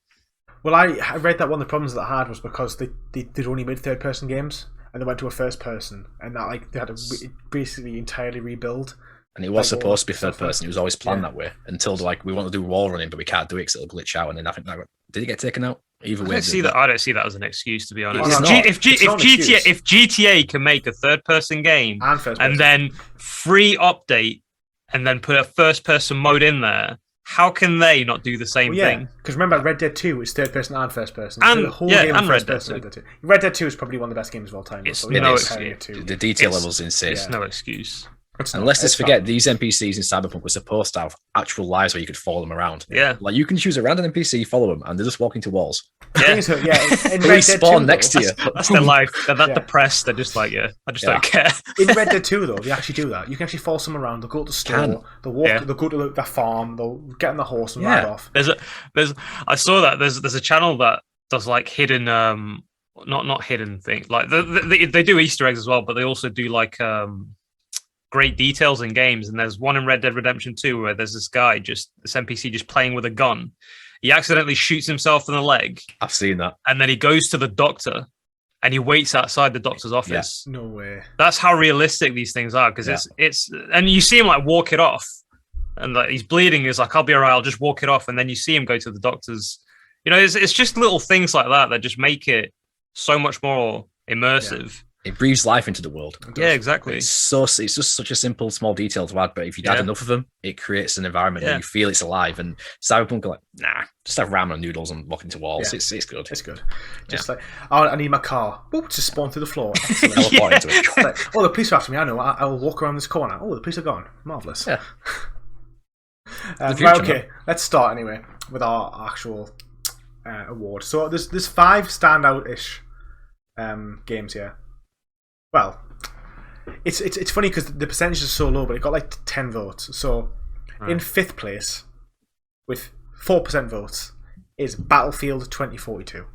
Well, I read that one of the problems that I had was because they'd only made third person games and they went to a first person, and that like they had to basically entirely rebuild. And it was supposed to be third person. It was always planned that way until like we want to do wall running, but we can't do it because it'll glitch out. And then I think that did it get taken out? Either way, I don't see that as an excuse, to be honest. If GTA can make a third person game and then free update and then put a first person mode in there, how can they not do the same thing? Because remember, Red Dead 2 is third person and first person. And, so the whole game and Red Dead 2. Red Dead 2 is probably one of the best games of all time. It's no excuse. The detail level's insane. It's no excuse. And let's just forget, these NPCs in Cyberpunk were supposed to have actual lives where you could follow them around. Yeah. Like, you can choose a random NPC, follow them, and they're just walking to walls. Yeah. They spawn next to you. That's their life. They're that depressed. They're just like, I just don't care. In Red Dead 2, though, they actually do that. You can actually follow someone around. They'll go to the store. They'll walk. They'll go to their farm. They'll get on the horse and ride off. I saw that. There's a channel that does like hidden, not hidden things. Like they do Easter eggs as well, but they also do like great details in games. And there's one in Red Dead Redemption 2 where there's this guy, this NPC just playing with a gun. He accidentally shoots himself in the leg. I've seen that. And then he goes to the doctor and he waits outside the doctor's office. Yeah. No way. That's how realistic these things are, because it's and you see him like walk it off, and like he's bleeding. He's like, "I'll be alright. I'll just walk it off." And then you see him go to the doctor's. You know, it's just little things like that just make it so much more immersive. Yeah. It breathes life into the world. Yeah, exactly. It's just such a simple, small detail to add, but if you add enough of them, it creates an environment where you feel it's alive. And Cyberpunk are like, nah, just have ramen and noodles and walk into walls. Yeah. It's good. It's good. Just like, I need my car. Oh, just spawn through the floor. Teleport into it. Like, the police are after me. I know. I will walk around this corner. Oh, the police are gone. Marvellous. Yeah. Right, okay, let's start anyway with our actual award. So there's 5 standout-ish games here. Well, it's funny because the percentage is so low, but it got like 10 votes. So in 5th place with 4% votes is Battlefield 2042.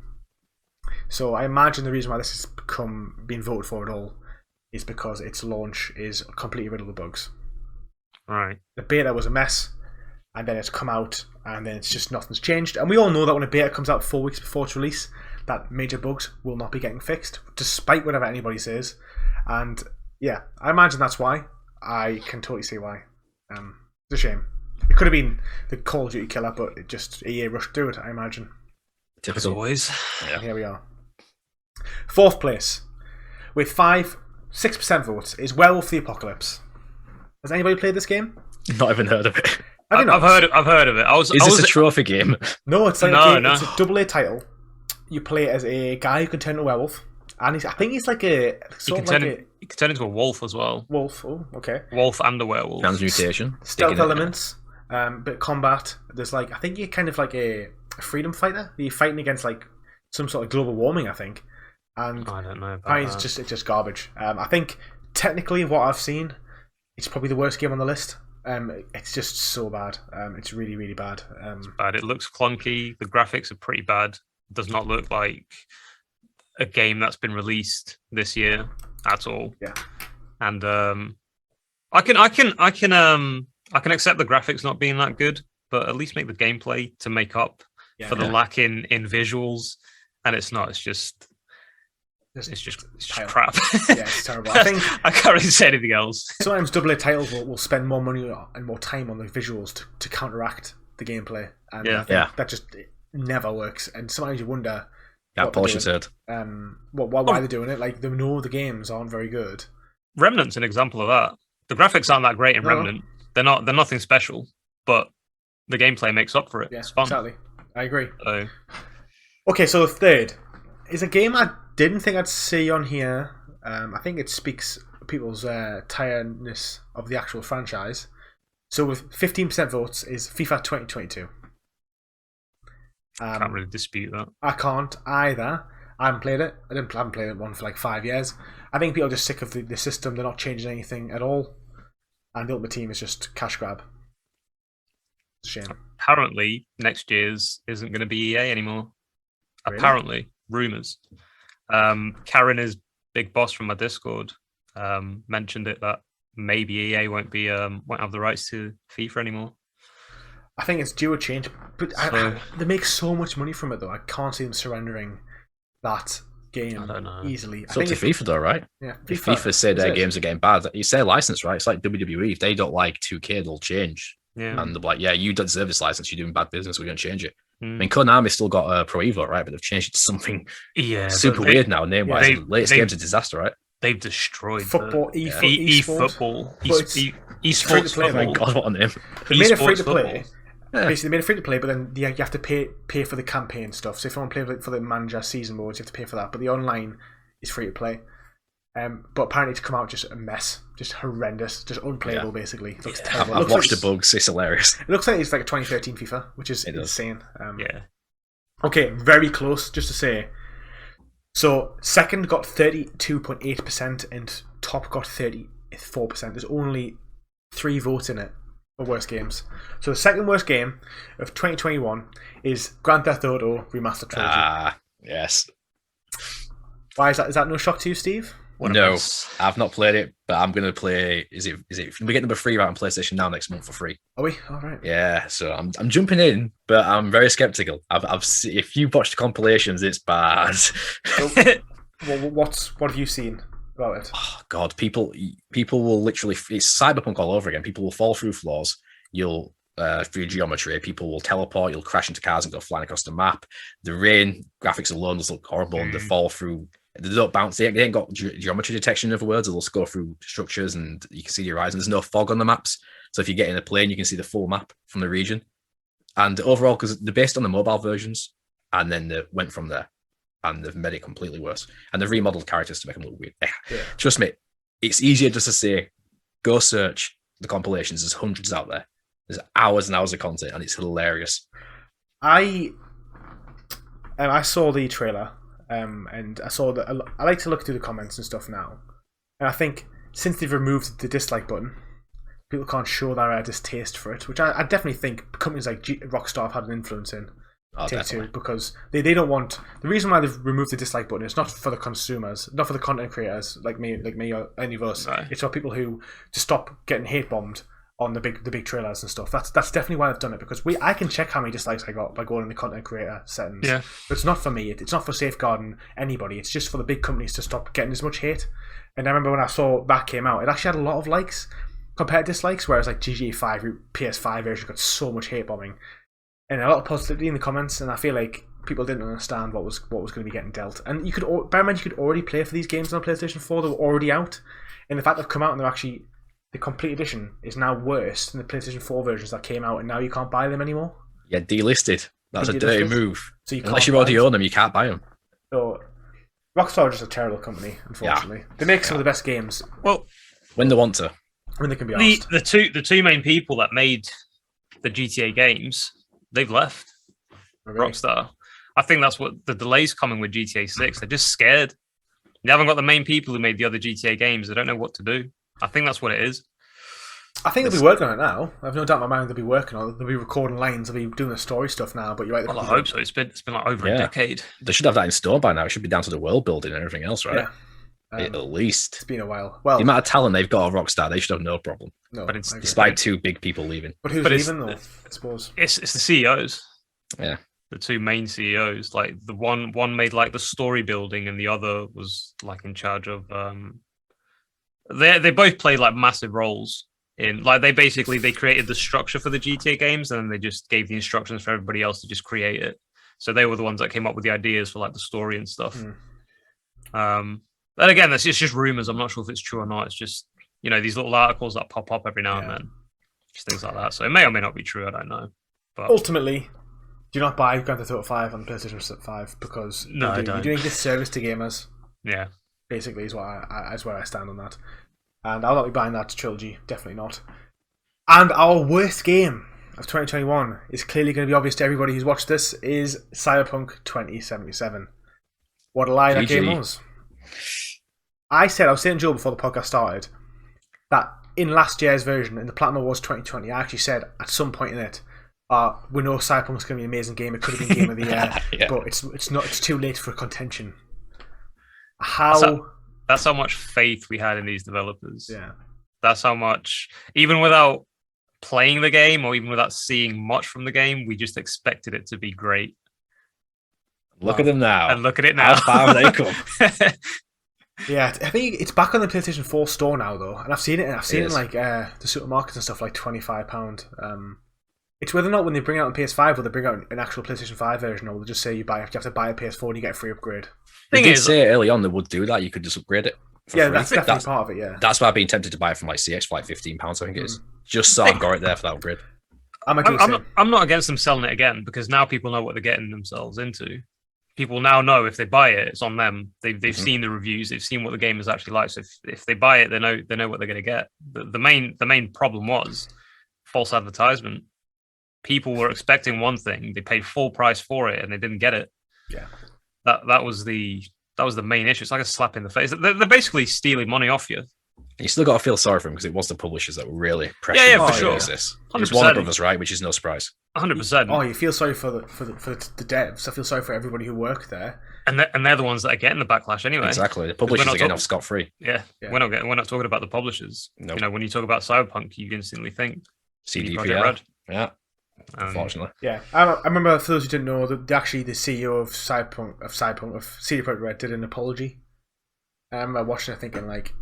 So I imagine the reason why this has been voted for at all is because its launch is completely rid of the bugs. Right. The beta was a mess, and then it's come out, and then it's just nothing's changed. And we all know that when a beta comes out 4 weeks before its release, that major bugs will not be getting fixed, despite whatever anybody says. And yeah, I imagine that's why. I can totally see why. It's a shame. It could have been the Call of Duty killer, but it just EA rushed through it, I imagine. As always. Yeah. Here we are. 4th place, with 6% votes, is Werewolf the Apocalypse. Has anybody played this game? Not even heard of it. I've heard of it. Is this a trophy game? No, it's like it's a AA title. You play as a guy who can turn into a werewolf, and I think he's like a he can turn into a wolf as well. Wolf, oh, okay. Wolf and a werewolf. Transmutation. Stealth elements, bit of combat. There's like, I think you're kind of like a freedom fighter. You're fighting against like some sort of global warming, I think. And I don't know about that. It's just garbage. I think technically what I've seen, it's probably the worst game on the list. It's just so bad. It's really, really bad. It's bad. It looks clunky. The graphics are pretty bad. It does not look like a game that's been released this year at all. Yeah. And I can accept the graphics not being that good, but at least make the gameplay to make up for the lack in visuals. And it's not. It's just crap. Yeah, it's terrible. I think I can't really say anything else. Sometimes AA titles will spend more money and more time on the visuals to counteract the gameplay, and I think that just never works. And sometimes you wonder, polish his head. Why they're doing it? Like, they know the games aren't very good. Remnant's an example of that. The graphics aren't that great in Remnant. They're nothing special, but the gameplay makes up for it. Yeah, it's fun. Exactly. I agree. So. Okay, so the 3rd is a game I didn't think I'd see on here. I think it speaks people's tiredness of the actual franchise. So with 15% votes is FIFA 2022. Can't really dispute that. I can't either. I haven't played it. I haven't played one for like 5 years. I think people are just sick of the system. They're not changing anything at all. And the Ultimate Team is just cash grab. It's a shame. Apparently, next year's isn't going to be EA anymore. Really? Apparently. Rumours. Karen is big boss from my Discord. mentioned it that maybe EA won't have the rights to FIFA anymore. I think it's due a change, but they make so much money from it though. I can't see them surrendering that game easily. It's up to FIFA though, right? Yeah, if FIFA say their games are getting bad, it's their license, right? It's like WWE. If they don't like 2K, they'll change. Yeah. And they'll be like, yeah, you don't deserve this license. You're doing bad business. We're going to change it. I mean, Konami's still got Pro Evo, right? But they've changed it to something super weird now, name-wise. The latest game's a disaster, right? They've destroyed football, eFootball, esports. Oh my god, what a name! They made it free to play. Yeah. Basically, they made it free to play, but then you have to pay for the campaign stuff. So if you want to play for the manager season modes, you have to pay for that. But the online is free to play. But apparently, it's come out just a mess, just horrendous, just unplayable. Basically, it looks terrible. I've watched the bugs; it's hilarious. It looks like it's like a 2013 FIFA, which is insane. Yeah. Okay, very close. Just to say, so second got 32.8% and top got 34%. There's only 3 votes in it for worst games. So the second worst game of 2021 is Grand Theft Auto Remastered Trilogy. Yes. Why is that? Is that no shock to you, Steve? No, I've not played it, but I'm going to play. Is it? We get number 3 right on PlayStation Now next month for free. Are we? All right. Yeah, so I'm jumping in, but I'm very skeptical. I've seen, if you watch the compilations, it's bad. So, what have you seen about it? Oh God, people will literally. It's cyberpunk all over again. People will fall through floors. You'll through geometry. People will teleport. You'll crash into cars and go flying across the map. The rain graphics alone just look horrible, and they fall through. They don't bounce. They ain't got geometry detection. In other words, they'll just go through structures, and you can see the horizon. There's no fog on the maps, so if you get in a plane, you can see the full map from the region. And overall, because they're based on the mobile versions, and then they went from there, and they've made it completely worse. And they've remodeled characters to make them look weird. Yeah. Trust me, it's easier just to say, go search the compilations. There's hundreds out there. There's hours and hours of content, and it's hilarious. I saw the trailer. And I saw that I like to look through the comments and stuff now, and I think since they've removed the dislike button, people can't show their distaste for it, which I definitely think companies like Rockstar have had an influence in Take-Two, because they don't want. The reason why they've removed the dislike button is not for the consumers, not for the content creators like me or any of us. Right. It's for people who to stop getting hate bombed on the big trailers and stuff. That's definitely why I've done it, because I can check how many dislikes I got by going in the content creator settings. Yeah. But it's not for me. It's not for safeguarding anybody. It's just for the big companies to stop getting as much hate. And I remember when I saw that came out, it actually had a lot of likes compared to dislikes, whereas like GTA 5, PS5 version got so much hate bombing. And a lot of positivity in the comments, and I feel like people didn't understand what was going to be getting dealt. And you could bear in mind you could already play for these games on PlayStation 4. They were already out. And the fact they've come out and they're actually the complete edition is now worse than the PlayStation 4 versions that came out, and now you can't buy them anymore. Yeah, delisted. That's a dirty move. So unless you already own them, you can't buy them. So Rockstar are just a terrible company, unfortunately. Yeah. They make some of the best games. Well, when they want to. When they can be asked. The two main people that made the GTA games, they've left. Really? Rockstar. I think that's what the delay's coming with GTA 6. They're just scared. They haven't got the main people who made the other GTA games. They don't know what to do. I think that's what it is. I think they'll be working on it now. I've no doubt in my mind they'll be working on it. They'll be recording lines. They'll be doing the story stuff now. But you're right. Well, I hope so. It's been like over a decade. They should have that in store by now. It should be down to the world building and everything else, right? Yeah. At least. It's been a while. Well, the amount of talent they've got at Rockstar, they should have no problem. No, but it's despite 2 big people leaving. But who's leaving though? I suppose it's the CEOs. Yeah. The 2 main CEOs, like the one made like the story building, and the other was like in charge of. They both played like massive roles in like they created the structure for the GTA games, and then they just gave the instructions for everybody else to just create it. So they were the ones that came up with the ideas for like the story and stuff. And again, it's just rumors. I'm not sure if it's true or not. It's just these little articles that pop up every now and then, just things like that. So it may or may not be true. I don't know. But ultimately, do not buy Grand Theft Auto 5 on PlayStation 5 because I don't. You're doing a disservice to gamers. Yeah. Basically, is where I stand on that. And I'll not be buying that trilogy. Definitely not. And our worst game of 2021 is clearly going to be obvious to everybody who's watched this, is Cyberpunk 2077. What a lie that game was. I was saying to Joe before the podcast started, that in last year's version, in the Platinum Awards 2020, I actually said at some point in it, we know Cyberpunk's going to be an amazing game. It could have been Game of the Year, but it's not. It's too late for contention. How That's how much faith we had in these developers. Yeah. That's how much, even without playing the game or even without seeing much from the game, we just expected it to be great. Look at them now. And look at it now. How far have they come? Yeah, I think it's back on the PlayStation 4 store now, though, and I've seen it. And I've seen it in like the supermarkets and stuff, like £25. It's whether or not when they bring out on PS5 or they bring out an actual PlayStation 5 version, or they'll just say you have to buy a PS4 and you get a free upgrade. They did say early on they would do that. You could just upgrade it. Yeah, that's definitely part of it. Yeah, that's why I've been tempted to buy it from like CX for like £15. I think it is. Just so I've got it there for that upgrade. I'm not against them selling it again, because now people know what they're getting themselves into. People now know if they buy it, it's on them. They've seen the reviews, they've seen what the game is actually like. So if they buy it, they know what they're going to get. The main problem was false advertisement. People were expecting one thing, they paid full price for it, and they didn't get it. Yeah, that was the main issue. It's like a slap in the face. They're basically stealing money off you. You still got to feel sorry for them because it was the publishers that were really pressuring. Yeah, for sure. This. It was Warner Brothers, right? Which is no surprise. 100%. Oh, you feel sorry for the devs. I feel sorry for everybody who worked there. And they're the ones that are getting the backlash anyway. Exactly. The publishers are getting off scot-free. Yeah. We're not talking about the publishers. Nope. You know, when you talk about Cyberpunk, you instantly think CDPR. Yeah. Unfortunately. Yeah. I remember, for those who didn't know, that actually the CEO of CD Projekt Red did an apology. I remember watching it thinking, like,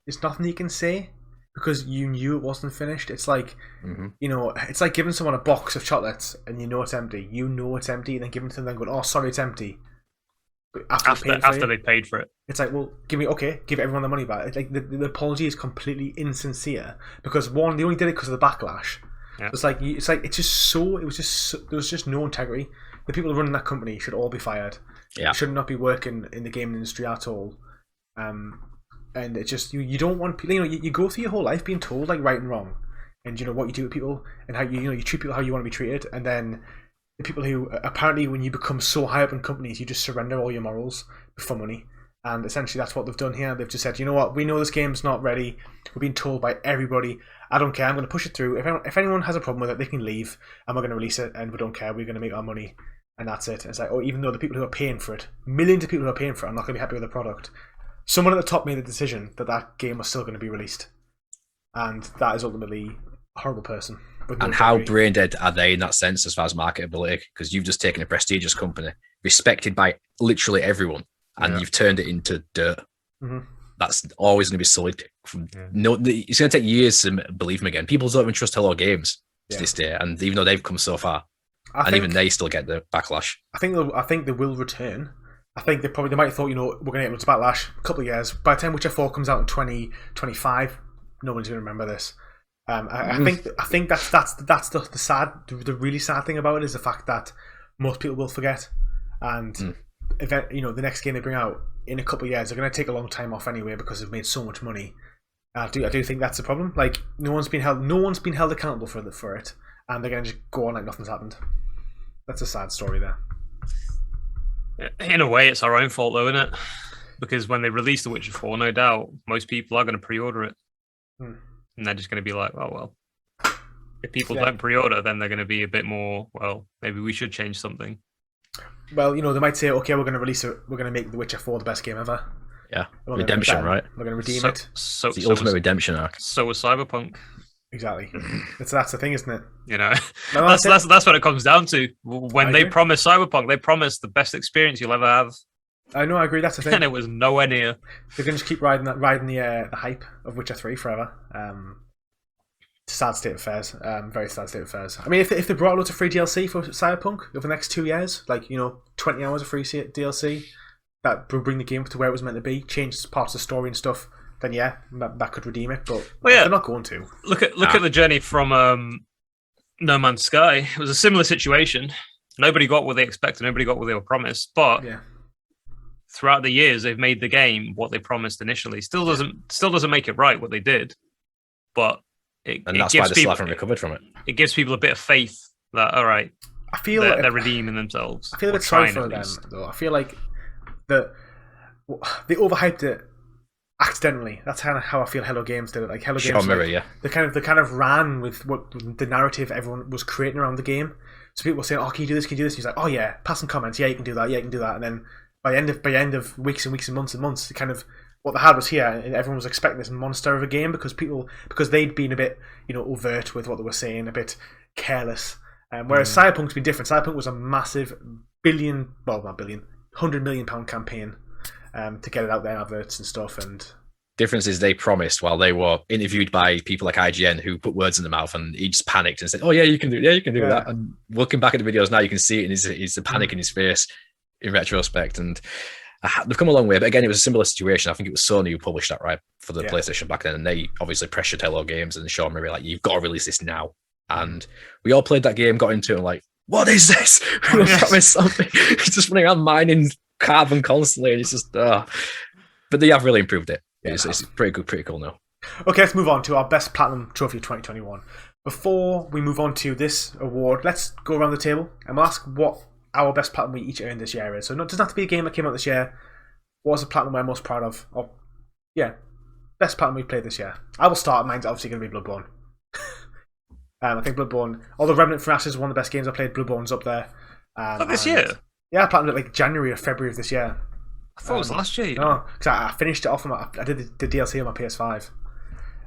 there's nothing you can say because you knew it wasn't finished. It's like, you know, it's like giving someone a box of chocolates and you know it's empty. You know it's empty, and then giving it to them and going, "Oh, sorry, it's empty." But after they paid for it, it's like, well, give everyone the money back. It's like the apology is completely insincere because one, they only did it because of the backlash. Yeah. It was just no integrity. The people running that company should all be fired. Yeah, they should not be working in the gaming industry at all. And it's just you don't want people. You know, you go through your whole life being told like right and wrong, and you know what you do with people and how you treat people how you want to be treated, and then the people who apparently when you become so high up in companies, you just surrender all your morals for money. And essentially that's what they've done here. They've just said, you know what, we know this game's not ready. We're being told by everybody. I don't care. I'm going to push it through. If anyone has a problem with it, they can leave, and we're going to release it, and we don't care. We're going to make our money, and that's it. And it's like, oh, even though the people who are paying for it, millions of people who are paying for it, are not going to be happy with the product. Someone at the top made the decision that game was still going to be released, and that is ultimately a horrible person. And how brain dead are they in that sense as far as marketability? Because you've just taken a prestigious company, respected by literally everyone, and you've turned it into dirt. That's always going to be solid. No, it's going to take years to believe them again. People don't even trust Hello Games to this day, and even though they've come so far, even they still get the backlash. I think they will return. I think they might have thought, you know, we're going to get into backlash a couple of years. By the time Witcher 4 comes out in 2025, nobody's going to remember this. I think that's the really sad thing about it is the fact that most people will forget, and the next game they bring out in a couple of years, they're going to take a long time off anyway because they've made so much money. I do think that's the problem. Like no one's been held accountable for it, and they're going to just go on like nothing's happened. That's a sad story there. In a way, it's our own fault, though, isn't it? Because when they release The Witcher 4, no doubt, most people are going to pre-order it. And they're just going to be like, oh, well. If people don't pre-order, then they're going to be a bit more, well, maybe we should change something. Well, you know, they might say, okay, we're going to release it. We're going to make The Witcher 4 the best game ever. Yeah. Redemption, right? We're going to redeem it. It's the ultimate redemption arc. So was Cyberpunk. Exactly. That's the thing, isn't it? You know, that's what it comes down to. When they promised Cyberpunk, they promised the best experience you'll ever have. I know, I agree. That's the thing, and it was nowhere near. They're going to just keep riding the hype of Witcher 3 forever. Sad state of affairs. Very sad state of affairs. I mean, if they brought loads of free DLC for Cyberpunk over the next 2 years, like 20 hours of free DLC, that would bring the game to where it was meant to be, change parts of the story and stuff. Then that could redeem it, but they're not going to. Look at the journey from No Man's Sky. It was a similar situation. Nobody got what they expected. Nobody got what they were promised. But throughout the years, they've made the game what they promised initially. Still doesn't make it right what they did, but that's why they still haven't recovered from it. It gives people a bit of faith that all right, I feel they're redeeming themselves. I feel a bit sorry for them, though. I feel like they overhyped it. Accidentally, that's kind of how I feel Hello Games did it. Like Hello Games, they kind of ran with what the narrative everyone was creating around the game. So people were saying, "Oh, can you do this? Can you do this?" And he's like, "Oh yeah, pass some comments. Yeah, you can do that. Yeah, you can do that." And then by the end of weeks and weeks and months, it kind of what they had was here, and everyone was expecting this monster of a game because they'd been a bit overt with what they were saying, a bit careless. Whereas Cyberpunk's been different. Cyberpunk was a massive £100 million campaign to get it out there, adverts and stuff. And difference is they promised while they were interviewed by people like IGN who put words in the mouth, and he just panicked and said, "Oh yeah, you can do that." And looking back at the videos now, you can see it in his panic in his face in retrospect. And they've come a long way. But again, it was a similar situation. I think it was Sony who published that right for the PlayStation back then, and they obviously pressured Hello Games and Sean Murray like, "You've got to release this now." And we all played that game, got into it, and like, what is this? We promised something. It's just running around mining carbon constantly, and it's just. But they have really improved it. It's pretty good, pretty cool now. Okay, let's move on to our best platinum trophy of 2021. Before we move on to this award, let's go around the table and we'll ask what our best platinum we each earned this year is. So it doesn't have to be a game that came out this year. What was the platinum we're most proud of? Or, best platinum we played this year. I will start. Mine's obviously going to be Bloodborne. I think Bloodborne, although Remnant from Ashes is one of the best games I played, Bloodborne's up there. This year? Yeah, I platinumed it like January or February of this year. I thought it was last year. No, because I finished it off. I did the DLC on my PS5.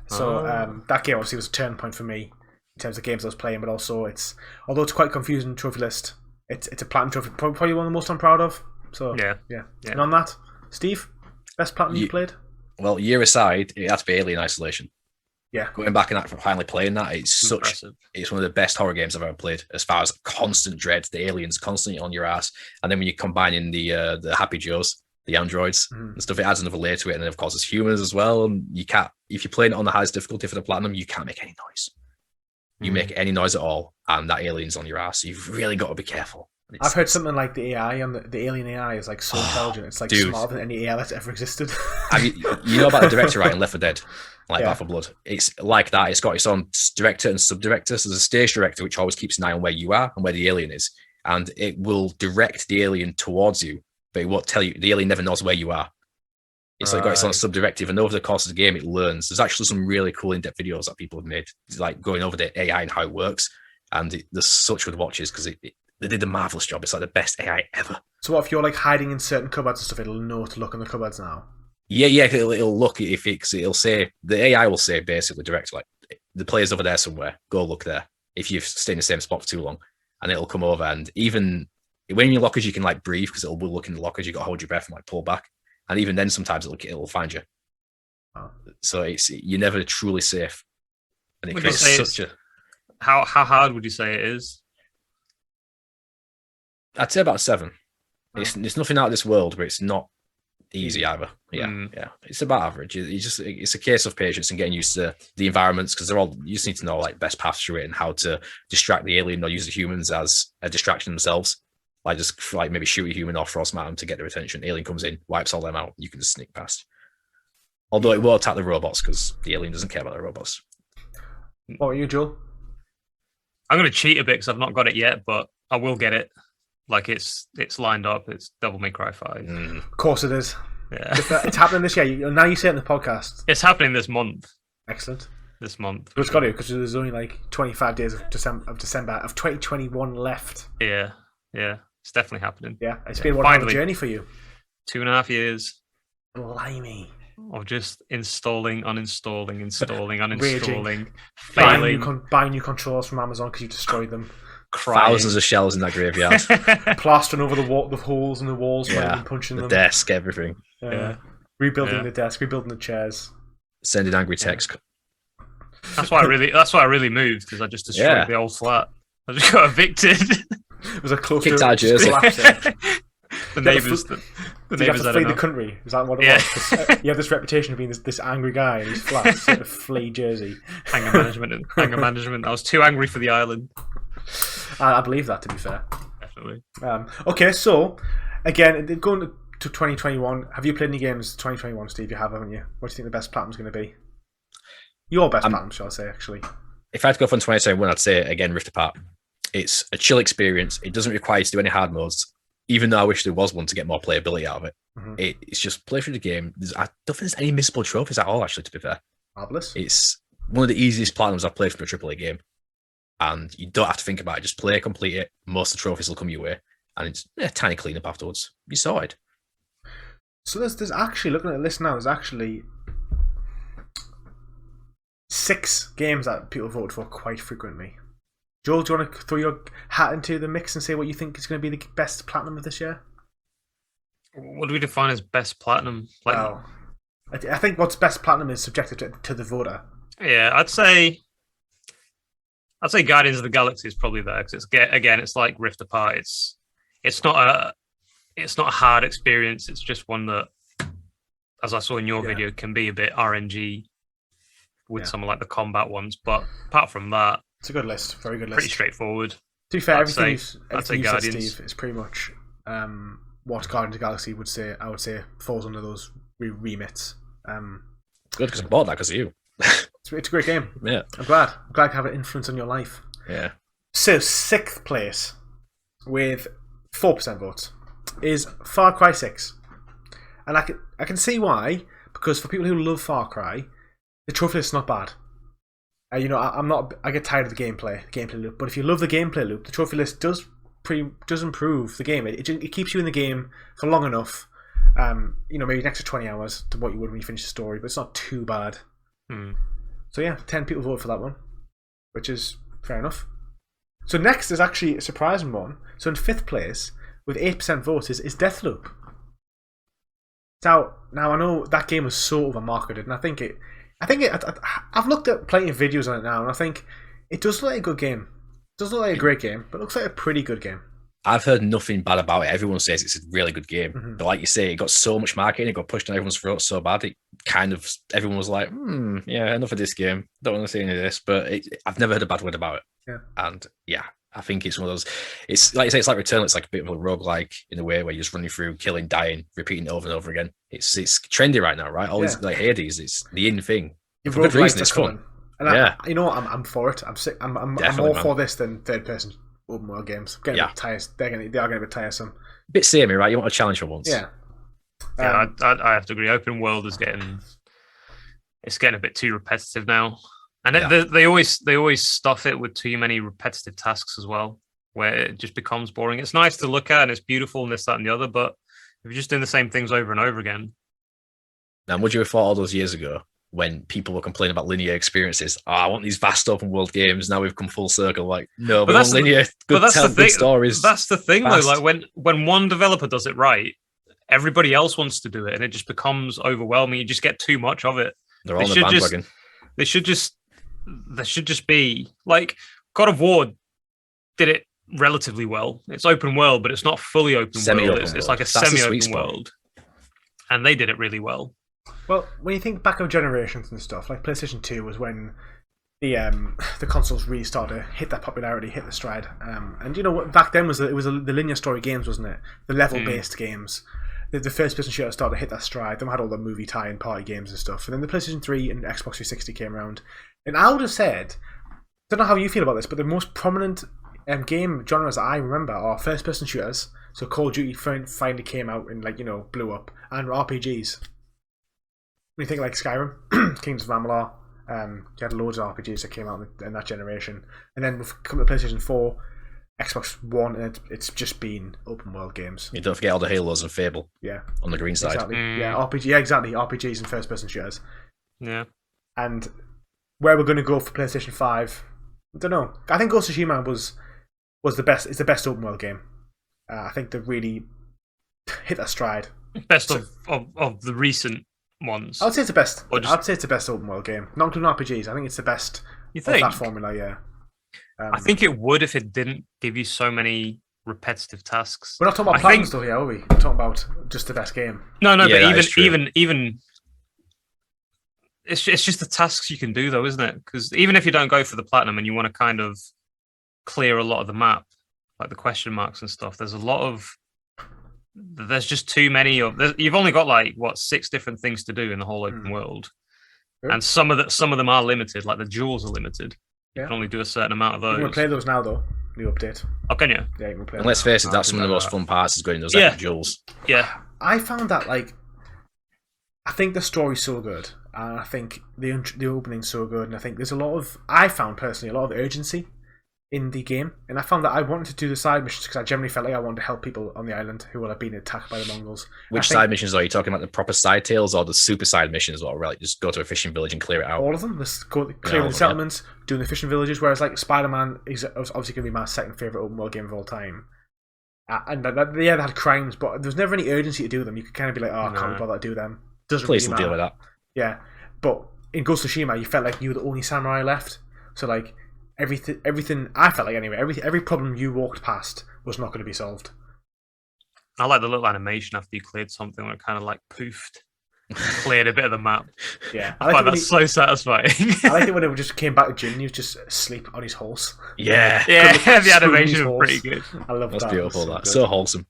So that game obviously was a turning point for me in terms of games I was playing, but also although it's quite confusing trophy list, it's a platinum trophy, probably one of the most I'm proud of. So yeah. And on that, Steve, best platinum you played? Well, year aside, it had to be Alien Isolation. Yeah, going back and finally playing that, it's one of the best horror games I've ever played. As far as constant dread, the aliens constantly on your ass, and then when you combine in the Happy Joes, the androids and stuff, it adds another layer to it. And then of course there's humans as well. And you can't, if you're playing it on the highest difficulty for the platinum, you can't make any noise. You make any noise at all, and that alien's on your ass. So you've really got to be careful. I've heard something like the AI on the alien AI is like so intelligent. It's like smarter than any AI that's ever existed. you know about the director writing Left 4 Dead, Back 4 Blood. It's like that. It's got its own director and sub-director. So there's a stage director which always keeps an eye on where you are and where the alien is, and it will direct the alien towards you, but it won't tell you. The alien never knows where you are. It's like got its own sub-directive, and over the course of the game, it learns. There's actually some really cool in-depth videos that people have made, like going over the AI and how it works, and there's such good watches because they did a marvelous job. It's like the best AI ever. So what if you're like hiding in certain cupboards and stuff? It'll know to look in the cupboards now. Yeah, it'll look it'll say, the AI will say basically direct, like the player's over there somewhere. Go look there. If you've stayed in the same spot for too long, and it'll come over, and even when you're in lockers, you can like breathe because it'll look in the lockers. You got to hold your breath and like pull back, and even then sometimes it'll find you. Oh. So you're never truly safe. And it creates such a. How hard would you say it is? I'd say about 7. It's nothing out of this world, but it's not easy either. Yeah. It's about average. It's a case of patience and getting used to the environments, because you just need to know like best paths through it and how to distract the alien or use the humans as a distraction themselves. Like just like maybe shoot a human or frostmat them to get their attention. Alien comes in, wipes all them out. You can just sneak past. Although it will attack the robots because the alien doesn't care about the robots. What are you, Joel? I'm going to cheat a bit because I've not got it yet, but I will get it. Like it's lined up. It's Devil May Cry 5. Of course it is. Yeah, it's happening this year. Now you say it in the podcast. It's happening this month. Excellent. This month. But it's got to, because there's only like 25 days of December of 2021 left. Yeah. It's definitely happening. Yeah, it's been one hell of a journey for you. 2.5 years. Blimey. Of just installing, uninstalling, Raging. failing. Buying new controllers from Amazon because you destroyed them. Crying. Thousands of shells in that graveyard. Plastering over the holes in the walls, punching them. The desk, everything. Rebuilding the desk, rebuilding the chairs. Sending angry texts. That's why I really moved, because I just destroyed the old flat. I just got evicted. It was a close kicked out Jersey. The neighbours. Did you have to flee the country? Is that what it was? You have this reputation of being this angry guy in his flat, sort of flee Jersey. Anger management. I was too angry for the island. I believe that, to be fair. Definitely. Okay, so again, going to 2021, have you played any games 2021, Steve? You have, haven't you? What do you think the best platinum's going to be? Your best platinum, shall I say, actually? If I had to go for 2021, I'd say, again, Rift Apart. It's a chill experience. It doesn't require you to do any hard modes, even though I wish there was one to get more playability out of it. Mm-hmm. It's just play through the game. I don't think there's any missable trophies at all, actually, to be fair. Marvellous. It's one of the easiest platinums I've played for a AAA game. And you don't have to think about it. Just play, complete it. Most of the trophies will come your way. And it's a tiny cleanup afterwards. You sorted. So there's actually, looking at the list now, there's actually 6 games that people voted for quite frequently. Joel, do you want to throw your hat into the mix and say what you think is going to be the best platinum of this year? What do we define as best platinum? Well, I think what's best platinum is subjective to the voter. Yeah, I'd say Guardians of the Galaxy is probably there because it's like Rift Apart. It's not a hard experience. It's just one that, as I saw in your video, can be a bit RNG with some of like the combat ones. But apart from that, it's a good list. Very good list. Pretty straightforward. To be fair, everything you said, Guardians. Steve, is pretty much what Guardians of the Galaxy would say. I would say falls under those remits. Good because I bought that because of you. It's a great game. Yeah, I'm glad to have an influence on your life. Yeah. So 6th place with 4% votes is Far Cry 6, and I can see why, because for people who love Far Cry, the trophy list is not bad. I get tired of the gameplay loop, but if you love the gameplay loop, the trophy list does improve the game. It keeps you in the game for long enough. Maybe an extra 20 hours to what you would when you finish the story, but it's not too bad. So yeah, 10 people voted for that one, which is fair enough. So next is actually a surprising one. So in 5th place with 8% votes is Deathloop. Now I know that game was so overmarketed, and I've looked at plenty of videos on it now, and I think it does look like a good game. It doesn't look like a great game, but it looks like a pretty good game. I've heard nothing bad about it. Everyone says it's a really good game. But like you say, it got so much marketing, it got pushed down everyone's throat so bad. It kind of, everyone was like, yeah, enough of this game. Don't want to see any of this. But I've never heard a bad word about it. Yeah. And yeah, I think it's one of those, it's like you say, it's like Returnal. It's like a bit of a roguelike in a way where you're just running through, killing, dying, repeating it over and over again. It's trendy right now, right? Always like Hades, it's the in thing. For good reason, it's fun. And I'm for it. I'm more for this than third person open world games. They are getting a bit tiresome. A bit samey, right? You want a challenge for once. Yeah. I have to agree. Open world is getting a bit too repetitive now, and they always stuff it with too many repetitive tasks as well, where it just becomes boring. It's nice to look at and it's beautiful and this, that, and the other, but if you're just doing the same things over and over again. Now, would you have thought all those years ago, when people were complaining about linear experiences, I want these vast open world games. Now we've come full circle. Like, no, but we want linear, good stories. That's the thing, though. Like when one developer does it right, everybody else wants to do it, and it just becomes overwhelming. You just get too much of it. They're on the bandwagon. There should just be like God of War did it relatively well. It's open world, but it's not fully open world. It's like a semi-open world, and they did it really well. Well, when you think back of generations and stuff, like PlayStation 2 was when the consoles really started to hit that popularity, hit the stride. And back then it was the linear story games, wasn't it? The level-based games. The first-person shooter started to hit that stride. Then we had all the movie tie-in party games and stuff. And then the PlayStation 3 and Xbox 360 came around. And I would have said, I don't know how you feel about this, but the most prominent game genres that I remember are first-person shooters. So Call of Duty finally came out and blew up, and RPGs. When you think like Skyrim, Kings of Amalur, you had loads of RPGs that came out in that generation. And then we've come to PlayStation 4, Xbox One, and it's just been open world games. You don't forget all the Halos and Fable. Yeah. On the green side. Exactly. Yeah, RPG. Yeah, exactly. RPGs and first person shooters. Yeah. And where we're going to go for PlayStation 5, I don't know. I think Ghost of Tsushima was the best. It's the best open world game. I think they really hit that stride. Best of the recent ones. I would say it's the best. I'd say it's the best open world game, not including RPGs. I think it's the best. You think? Of that formula? Yeah. I think it would if it didn't give you so many repetitive tasks. We're not talking about platinum stuff here, are we? We're talking about just the best game. No, but even it's just the tasks you can do, though, isn't it? Because even if you don't go for the platinum and you want to kind of clear a lot of the map, like the question marks and stuff, there's just too many you've only got 6 different things to do in the whole open world. Sure. And some of them are limited, like the jewels are limited. You can only do a certain amount of those. You can play those now, though. New update. Oh, can you? Yeah, you can play them. And let's face it, that's some of the most fun parts is going those jewels. Yeah. I found that, I think the story's so good, and I think the opening's so good, and I think there's I found personally a lot of urgency in the game, and I found that I wanted to do the side missions because I generally felt like I wanted to help people on the island who have been attacked by the Mongols. Which side missions are you talking about? The proper side tales or the super side missions, or like just go to a fishing village and clear it out? All of them. Let's go clearing the settlements, doing the fishing villages. Whereas like Spider-Man is obviously going to be my second favorite open world game of all time. And they had crimes, but there was never any urgency to do them. You could kind of be like, oh, I can't bother to do them. Doesn't Police really will matter. deal with that. Yeah, but in Ghost of Tsushima, you felt like you were the only samurai left. So like everything I felt like anyway, every problem you walked past was not going to be solved. I like the little animation after you cleared something where it kind of like poofed, cleared a bit of the map. Yeah, I find that so satisfying. I liked it when it just came back to Jin and he was just asleep on his horse. Yeah, the animation was pretty good. I love that. That's beautiful. That's so wholesome.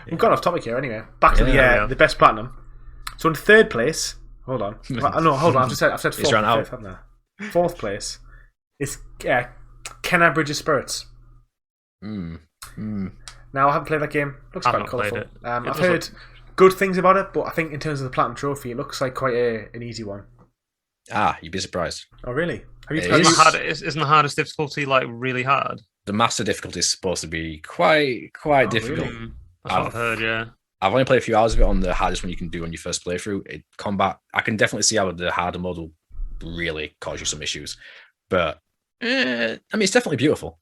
We've gone off topic here anyway. Back to the best platinum. So in third place, hold on. No, hold on. I've said fourth, fifth, haven't I? Fourth place is Kenna Bridge of Spirits. Now I haven't played that game. Looks quite colourful. I've heard good things about it, but I think in terms of the platinum trophy, it looks like quite an easy one. You'd be surprised. Oh really? Isn't the hardest difficulty like really hard? The master difficulty is supposed to be quite difficult. Really? That's what I've heard. Yeah. I've only played a few hours of it on the hardest one you can do on your first playthrough. Combat, I can definitely see how the harder mode will really cause you some issues. But, I mean, it's definitely beautiful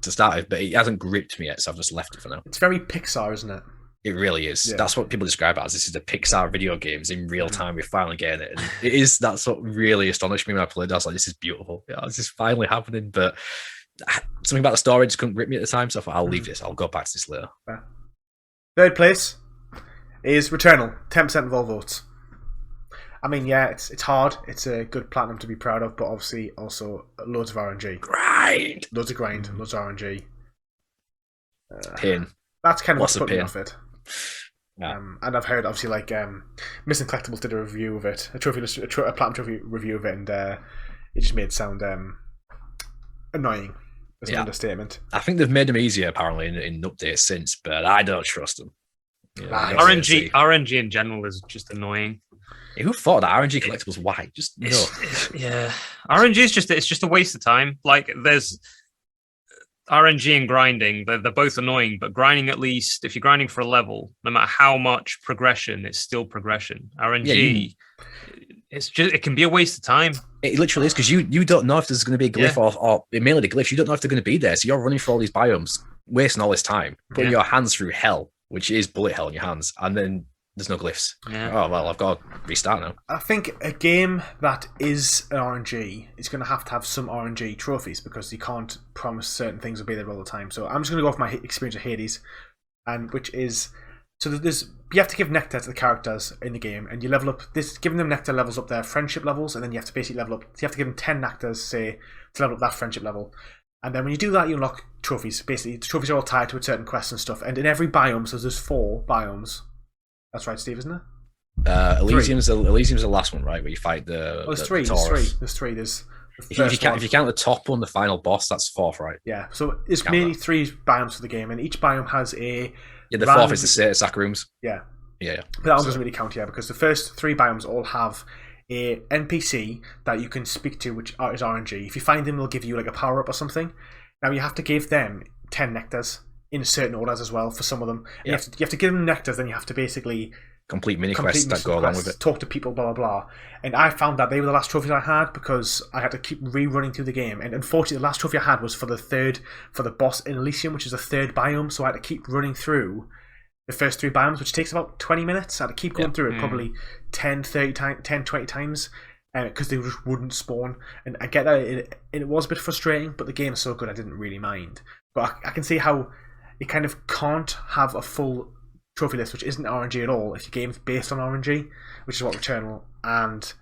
to start with, but it hasn't gripped me yet, so I've just left it for now. It's very Pixar, isn't it? It really is. Yeah. That's what people describe it as. This is the Pixar video games in real time. We're finally getting it. And it is. That's what really astonished me when I played it. I was like, this is beautiful. Yeah, this is finally happening. But something about the story just couldn't grip me at the time, so I thought, I'll leave this. I'll go back to this later. Third place is Returnal, 10% of all votes. I mean, yeah, it's hard. It's a good platinum to be proud of, but obviously also loads of RNG. Grind! Loads of RNG. Pain. That's kind of what's putting me off it. Yeah. And I've heard, obviously, like, Missing Collectibles did a review of it, a platinum trophy review of it, and it just made it sound annoying. That's an understatement. I think they've made them easier, apparently, in updates since, but I don't trust them. Yeah, RNG in general is just annoying. Who thought that RNG collectibles? Why? Just no. Yeah, RNG is just a waste of time. Like there's RNG and grinding; they're both annoying. But grinding, at least if you're grinding for a level, no matter how much progression, it's still progression. RNG, it can be a waste of time. It literally is because you don't know if there's going to be a glyph or mainly the glyphs. You don't know if they're going to be there, so you're running for all these biomes, wasting all this time, putting your hands through hell, which is bullet hell in your hands, and then there's no glyphs. Yeah. Oh, well, I've got to restart now. I think a game that is an RNG is going to have some RNG trophies because you can't promise certain things will be there all the time. So I'm just going to go off my experience of Hades, and which is... So you have to give nectar to the characters in the game, and you level up... Giving them nectar levels up their friendship levels, and then you have to basically level up... You have to give them 10 nectars, say, to level up that friendship level. And then when you do that, you unlock trophies. Basically, the trophies are all tied to a certain quest and stuff. And in every biome, so there's 4 biomes... That's right, Steve, isn't it? Elysium's the last one, right? Where you fight the. There's three. There's three. There's if you count the top one, the final boss, that's 4th, right? Yeah. So it's mainly 3 biomes for the game, and each biome has a. Yeah, the 4th is the sack rooms. Yeah. Yeah. But that one doesn't really count here because the first 3 biomes all have a NPC that you can speak to, which is RNG. If you find them, they'll give you like a power up or something. Now you have to give them 10 nectars. In certain orders as well for some of them. Yeah. You have to give them nectars, then you have to basically complete mini quests that go along with it. Talk to people, blah, blah, blah. And I found that they were the last trophies I had because I had to keep rerunning through the game. And unfortunately, the last trophy I had was for the boss in Elysium, which is the 3rd biome. So I had to keep running through the first 3 biomes, which takes about 20 minutes. I had to keep going through it probably 10, 20 times because they just wouldn't spawn. And I get that it was a bit frustrating, but the game is so good I didn't really mind. But I can see how you kind of can't have a full trophy list which isn't RNG at all if your game's based on RNG, which is what Returnal and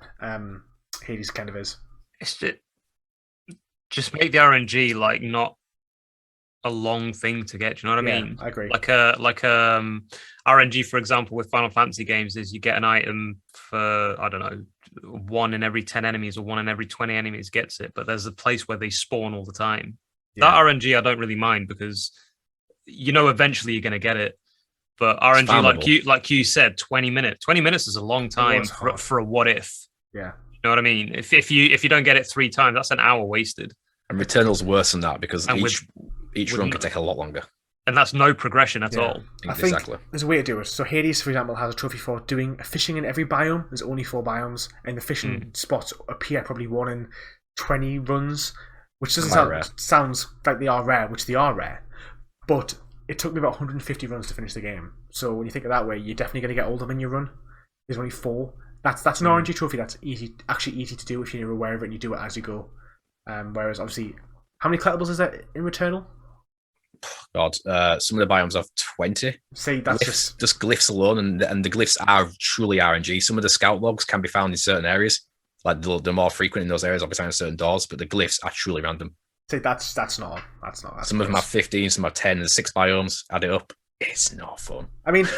Hades kind of is. It's just make the RNG like not a long thing to get. Do you know what I mean? I agree. Like RNG, for example, with Final Fantasy games is you get an item for, I don't know, 1 in every 10 enemies or 1 in every 20 enemies gets it, but there's a place where they spawn all the time. That RNG I don't really mind because eventually you're going to get it. But RNG, like you said, 20 minutes. 20 minutes is a long time for a what if. Yeah. You know what I mean? If you don't get it 3 times, that's an hour wasted. And Returnal's worse than that because And each run can take a lot longer. And that's no progression at all. I think there's a way to do it. So Hades, for example, has a trophy for doing fishing in every biome. There's only 4 biomes, and the fishing spots appear probably 1 in 20 runs, which doesn't sounds like they are rare, which they are rare. But it took me about 150 runs to finish the game. So when you think of that way, you're definitely going to get all of them in your run. There's only 4. That's an RNG trophy that's actually easy to do if you're aware of it and you do it as you go. Whereas obviously, how many collectibles is there in Returnal? God, some of the biomes have 20. See, that's just glyphs alone, and the glyphs are truly RNG. Some of the scout logs can be found in certain areas, like they're more frequent in those areas, obviously on certain doors. But the glyphs are truly random. See, that's not. Some of them have 15, some have 10. There's 6 biomes. Add it up, it's not fun. I mean,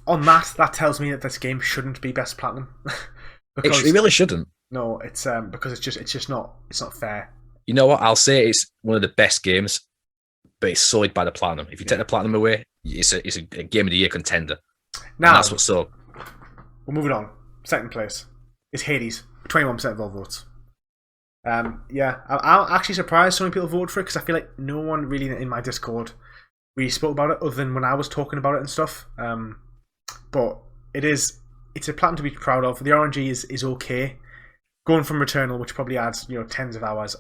on that tells me that this game shouldn't be best platinum. It really shouldn't. No, it's because it's not fair. You know what? I'll say it's one of the best games, but it's sullied by the platinum. If you take the platinum away, it's a game of the year contender. Now, and that's what's so. We're moving on. Second place is Hades, 21% of all votes. I'm actually surprised so many people voted for it because I feel like no one really in my Discord really spoke about it other than when I was talking about it and stuff. But it's a platinum to be proud of. The RNG is okay. Going from Returnal, which probably adds tens of hours.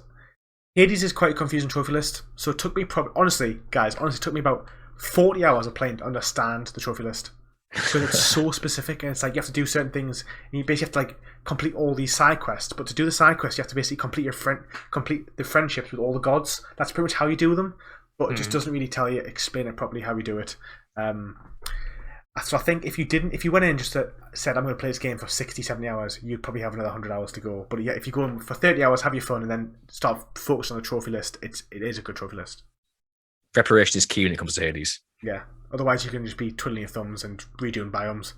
Hades is quite a confusing trophy list, so it took me honestly it took me about 40 hours of playing to understand the trophy list because it's so specific and it's like you have to do certain things and you basically have to like complete all these side quests. But to do the side quests, you have to basically complete the friendships with all the gods. That's pretty much how you do them, but it just doesn't really explain it properly how you do it. So I think if you went in just said I'm going to play this game for 60, 70 hours, you'd probably have another 100 hours to go. But yeah, if you go in for 30 hours, have your fun, and then start focusing on the trophy list, it is a good trophy list. Preparation is key when it comes to Hades. Yeah. Otherwise, you can just be twiddling your thumbs and redoing biomes.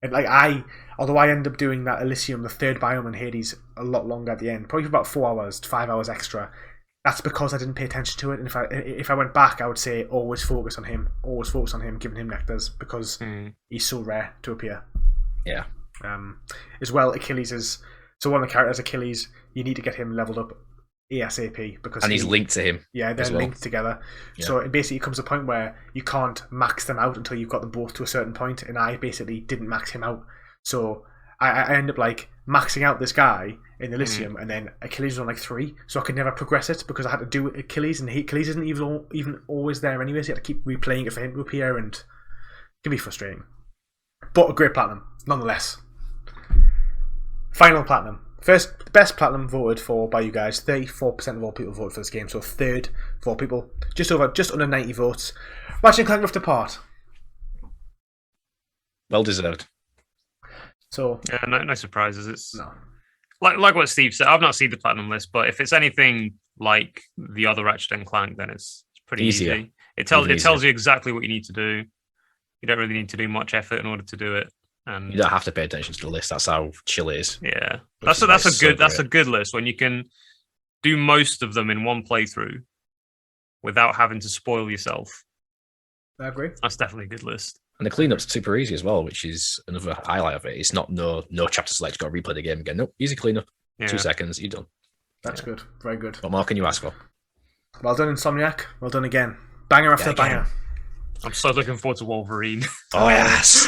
And although I end up doing that Elysium, the 3rd biome in Hades, a lot longer at the end, probably for about 4 hours, 5 hours extra. That's because I didn't pay attention to it. And if I went back, I would say always focus on him, giving him nectars because he's so rare to appear. Yeah. As well, Achilles is one of the characters. Achilles, you need to get him leveled up ASAP because he's linked to him. Yeah, they're linked together. Yeah. So it basically comes to a point where you can't max them out until you've got them both to a certain point. And I basically didn't max him out, so I end up like maxing out this guy in Elysium, and then Achilles was on like 3, so I could never progress it because I had to do Achilles, and Achilles isn't even always there anyway, so you have to keep replaying it for him to appear, and it can be frustrating. But a great platinum, nonetheless. Final platinum. First, best platinum voted for by you guys. 34% of all people voted for this game, so 3rd for all people. Just under 90 votes. Ratchet and Clank Rift Apart. Well deserved. So yeah, no surprises. It's like what Steve said. I've not seen the platinum list, but if it's anything like the other Ratchet and Clank, then it's pretty easy. It tells you exactly what you need to do. You don't really need to do much effort in order to do it, and you don't have to pay attention to the list. That's how chill it is. Yeah, that's a good list when you can do most of them in one playthrough without having to spoil yourself. I agree. That's definitely a good list. And the cleanup's super easy as well, which is another highlight of it. It's not no chapter select, got to replay the game again. Nope, easy cleanup. 2 seconds, you're done. That's good. Very good. What more can you ask for? Well done, Insomniac. Well done again. Banger after banger. I'm so looking forward to Wolverine. Oh, yes.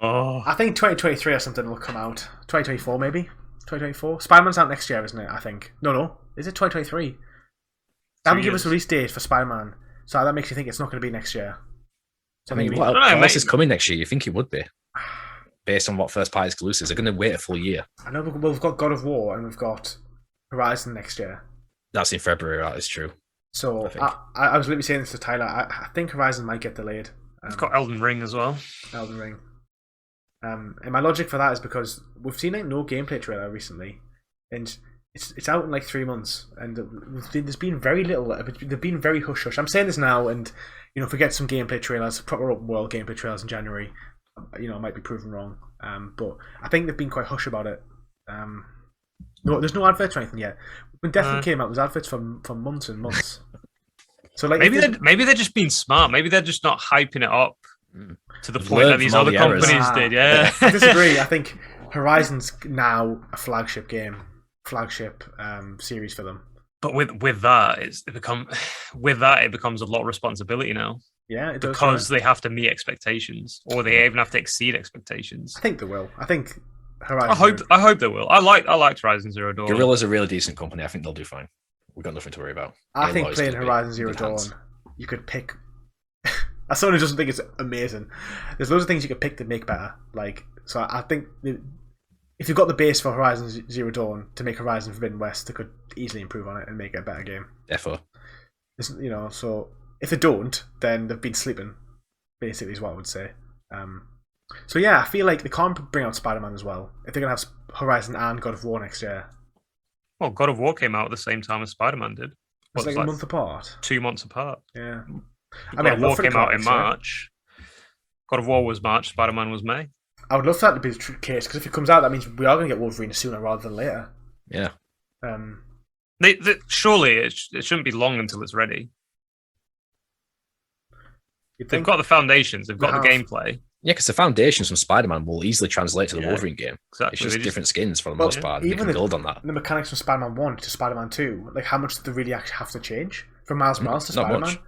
I think 2023 or something will come out. 2024 maybe? 2024? Spider-Man's out next year, isn't it? I think. No. Is it 2023? They haven't given us a release date for Spider-Man. So that makes you think it's not going to be next year. So what else is coming next year? You think it would be? Based on what first party exclusives. They're going to wait a full year. I know we've got God of War and we've got Horizon next year. That's in February, that is true. So I was literally saying this to Tyler. I think Horizon might get delayed. It's got Elden Ring as well. Elden Ring. And my logic for that is because we've seen like no gameplay trailer recently, and it's out in like 3 months, and there's been very little. They've been very hush hush. I'm saying this now, and if we get some gameplay trailers, proper open world gameplay trailers in January, I might be proven wrong. But I think they've been quite hush about it. No, there's no adverts or anything yet. When Destiny came out, there's adverts for months and months. So like maybe they're just being smart. Maybe they're just not hyping it up to the point that these other companies did. Yeah, I disagree. I think Horizon's now a flagship series for them. But with that, it becomes a lot of responsibility now. Yeah, it does. Because they have to meet expectations, or they even have to exceed expectations. I think they will. I think Horizon. I hope they will. I liked Horizon Zero Dawn. Guerrilla's a really decent company. I think they'll do fine. We've got nothing to worry about. I think playing Horizon Zero Dawn, you could pick. As someone who doesn't think it's amazing, there's loads of things you could pick to make better. Like, so I think if you've got the base for Horizon Zero Dawn to make Horizon Forbidden West, they could easily improve on it and make it a better game. Therefore, so if they don't, then they've been sleeping. Basically, is what I would say. So yeah, I feel like they can't bring out Spider-Man as well if they're gonna have Horizon and God of War next year. Well, God of War came out at the same time as Spider-Man did. It's like a month apart. 2 months apart. Yeah. God of War came out in March. God of War was March. Spider-Man was May. I would love that to be the case, because if it comes out, that means we are going to get Wolverine sooner rather than later. Yeah. Surely it shouldn't be long until it's ready. They've got the foundations. They've got the gameplay. Yeah, because the foundations from Spider-Man will easily translate to the Wolverine game. Exactly. It's just different skins for the most part. Even they can build on that. The mechanics from Spider-Man 1 to Spider-Man 2, like how much do they really actually have to change? From Miles Morales to Spider-Man? Much.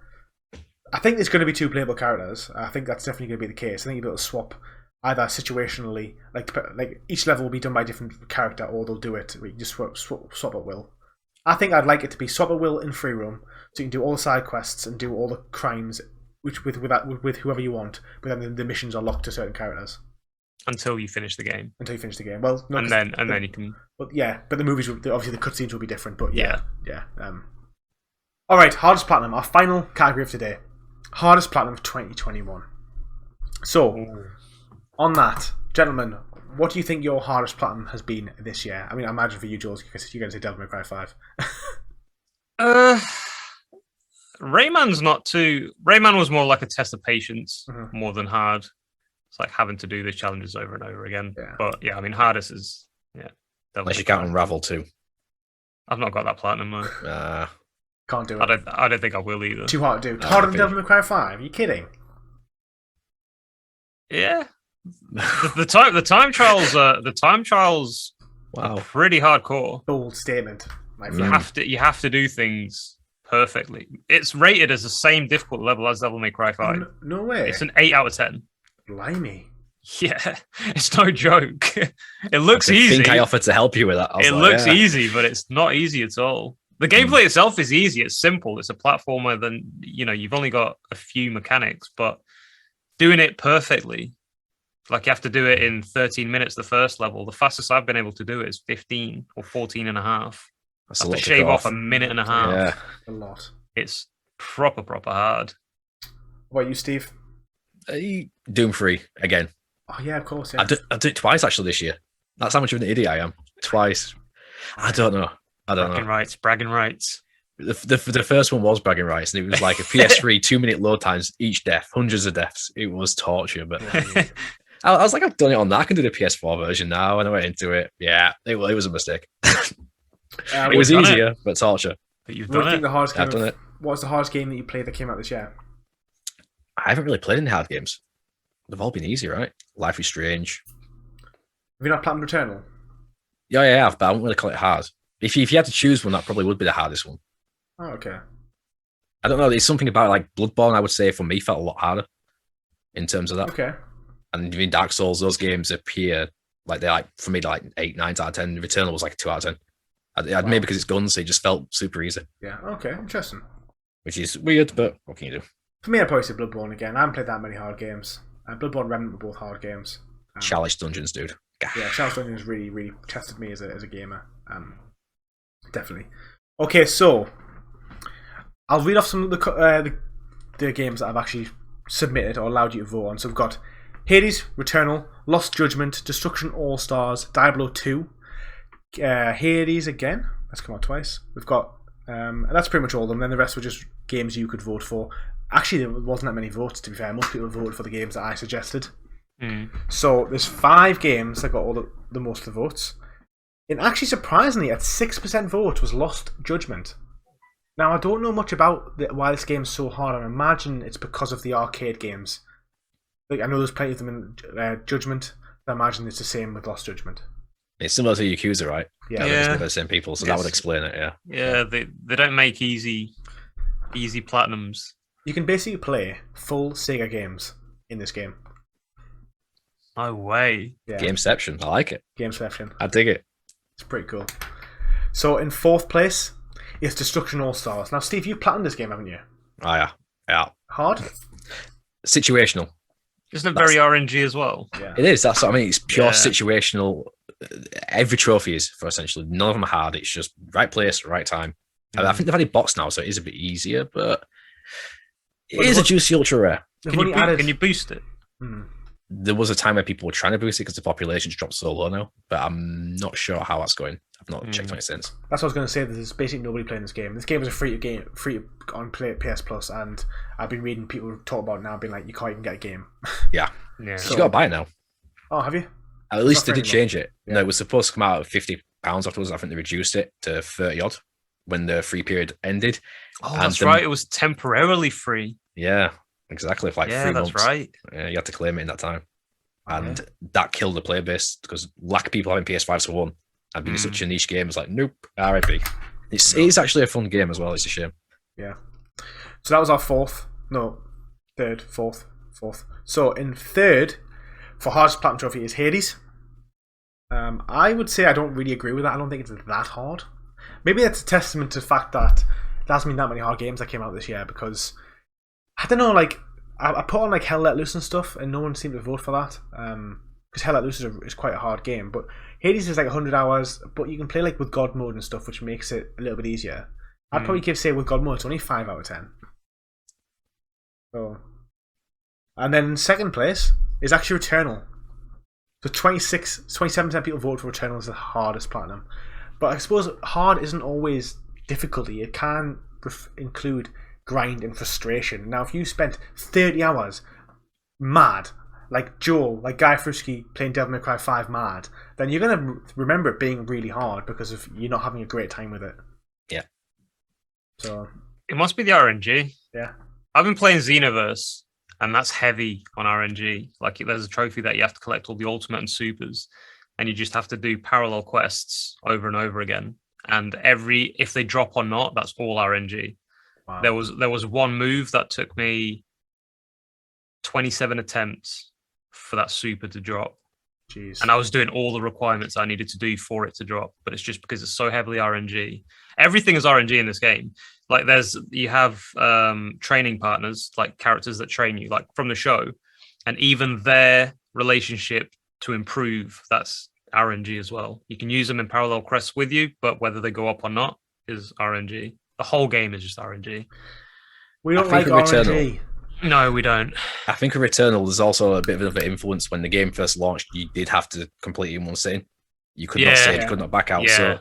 I think there's going to be 2 playable characters. I think that's definitely going to be the case. I think you'll be able to swap either situationally, like each level will be done by a different character, or they'll do it. We just swap at will. I think I'd like it to be swap at will in free roam, so you can do all the side quests and do all the crimes with whoever you want, but then the missions are locked to certain characters until you finish the game. Well, no, and then you can. But yeah, but the movies obviously the cutscenes will be different. But yeah. All right, hardest platinum, our final category of today, hardest platinum of 2021. So, on that, gentlemen, what do you think your hardest platinum has been this year? I mean, I imagine for you, Jules, because you're going to say Devil May Cry 5. Rayman was more like a test of patience more than hard. It's like having to do the challenges over and over again. Yeah. But yeah, I mean, hardest is unless you count Unravel 2. I've not got that platinum though. Can't do it. I don't think I will either. Too hard to do. Harder than Devil May Cry 5. Are you kidding? Yeah. the time trials are pretty hardcore. Bold statement. You have to do things perfectly. It's rated as the same difficult level as Devil May Cry 5. No way. It's an 8 out of 10. Blimey. Yeah, it's no joke. It looks easy. I think I offered to help you with that. It looks easy, but it's not easy at all. The gameplay itself is easy. It's simple. It's a platformer. Then you've only got a few mechanics, but doing it perfectly, like you have to do it in 13 minutes. The first level, the fastest I've been able to do it is 15 or 14 and a half. That's I have to shave off a minute and a half. Yeah, a lot. It's proper hard. What about you, Steve? Doom 3 again. Oh yeah, of course. Yeah. I did it twice actually this year. That's how much of an idiot I am. Twice. I don't know. Bragging rights. The first one was bragging rights, and it was like a PS3 2-minute load times each death, hundreds of deaths. It was torture, but I was like, I've done it on that. I can do the PS4 version now, and I went into it. Yeah, it was a mistake. It was easier, but torture. But you've done it. I've done it. What was the hardest game that you played that came out this year? I haven't really played any hard games. They've all been easy, right? Life is Strange. Have you not Platinum Returnal? Yeah, I have, but I wouldn't really call it hard. If you had to choose one, that probably would be the hardest one. Oh, okay. I don't know. There's something about like Bloodborne, I would say, for me, felt a lot harder in terms of that. Okay. And even Dark Souls, those games appear like they're like, for me, like 8, 9 out of 10. Returnal was like a 2 out of 10. Wow. Maybe because it's guns, so it just felt super easy. Yeah, okay, interesting. Which is weird, but what can you do? For me, I'd probably say Bloodborne again. I haven't played that many hard games. Bloodborne and Remnant were both hard games. Chalice Dungeons, dude. Yeah, Chalice Dungeons really, really tested me as a gamer. Definitely. Okay, so I'll read off some of the games that I've actually submitted or allowed you to vote on. So we've got Hades, Returnal, Lost Judgment, Destruction All Stars, Diablo 2, Hades again. That's come out twice. We've got that's pretty much all of them. Then the rest were just games you could vote for. Actually, there wasn't that many votes, to be fair. Most people voted for the games that I suggested. So there's 5 games that got all the most of the votes. And actually, surprisingly, at 6% vote was Lost Judgment. Now, I don't know much about why this game is so hard. I imagine it's because of the arcade games. Like, I know there's plenty of them in Judgment. I imagine it's the same with Lost Judgment. It's similar to Yakuza, right? Yeah. It's the same people, so that would explain it. Yeah. Yeah, they don't make easy platinums. You can basically play full Sega games in this game. No way. Yeah. Gameception. I like it. Gameception. I dig it. It's pretty cool. So in 4th place is Destruction All Stars. Now, Steve, you platinumed this game, haven't you? Oh, yeah. Hard? Situational. Isn't it very RNG as well? Yeah. It is. That's what I mean. It's pure situational. Every trophy is for essentially none of them are hard. It's just right place, right time. I think they've added bots now, so it is a bit easier, but it is a juicy ultra rare. Can you boost it? There was a time where people were trying to boost it because the population's dropped so low now, but I'm not sure how that's going. I've not checked on it since. That's what I was going to say. There's basically nobody playing this game. This game is a free to on PS Plus, and I've been reading people talk about it now, being like, you can't even get a game. Yeah. So you got to buy it now. Oh, have you? At least they did change it. Yeah. No, it was supposed to come out at £50 afterwards. I think they reduced it to 30 odd when the free period ended. Oh, that's right. It was temporarily free. Yeah, exactly. For 3 months. That's right. Yeah, you had to claim it in that time. And that killed the player base because lack of people having PS5s for one. And being such a niche game, it's like, nope, RIP. It is actually a fun game as well. It's a shame. Yeah. So that was our fourth. So in 3rd, for hardest platinum trophy is Hades. I would say I don't really agree with that. I don't think it's that hard. Maybe that's a testament to the fact that there hasn't been that many hard games that came out this year, because I don't know, like I put on like Hell Let Loose and stuff, and no one seemed to vote for that. Because Hell Let Loose is quite a hard game, but Hades is like 100 hours, but you can play like with God mode and stuff, which makes it a little bit easier. I'd probably say with God mode it's only 5 out of 10. So, and then 2nd place is actually Returnal. So 27% people vote for Returnal as the hardest platinum. But I suppose hard isn't always difficulty. It can include grind and frustration. Now, if you spent 30 hours mad, like Joel, like GuyFarruski playing Devil May Cry 5 mad, then you're going to remember it being really hard because of you not having a great time with it. Yeah. So it must be the RNG. Yeah. I've been playing Xenoverse, and that's heavy on RNG. Like, there's a trophy that you have to collect all the ultimate and supers, and you just have to do parallel quests over and over again. And if they drop or not, that's all RNG. Wow. There was one move that took me 27 attempts for that super to drop. Jeez. And I was doing all the requirements I needed to do for it to drop, but it's just because it's so heavily RNG. Everything is RNG in this game. Like, you have training partners, like characters that train you, like from the show, and even their relationship to improve, that's RNG as well. You can use them in parallel quests with you, but whether they go up or not is RNG. The whole game is just RNG. We don't like RNG. No, we don't. I think with Returnal, there's also a bit of an influence. When the game first launched, you did have to complete it in one sitting. You could not save, you could not back out. Yeah. So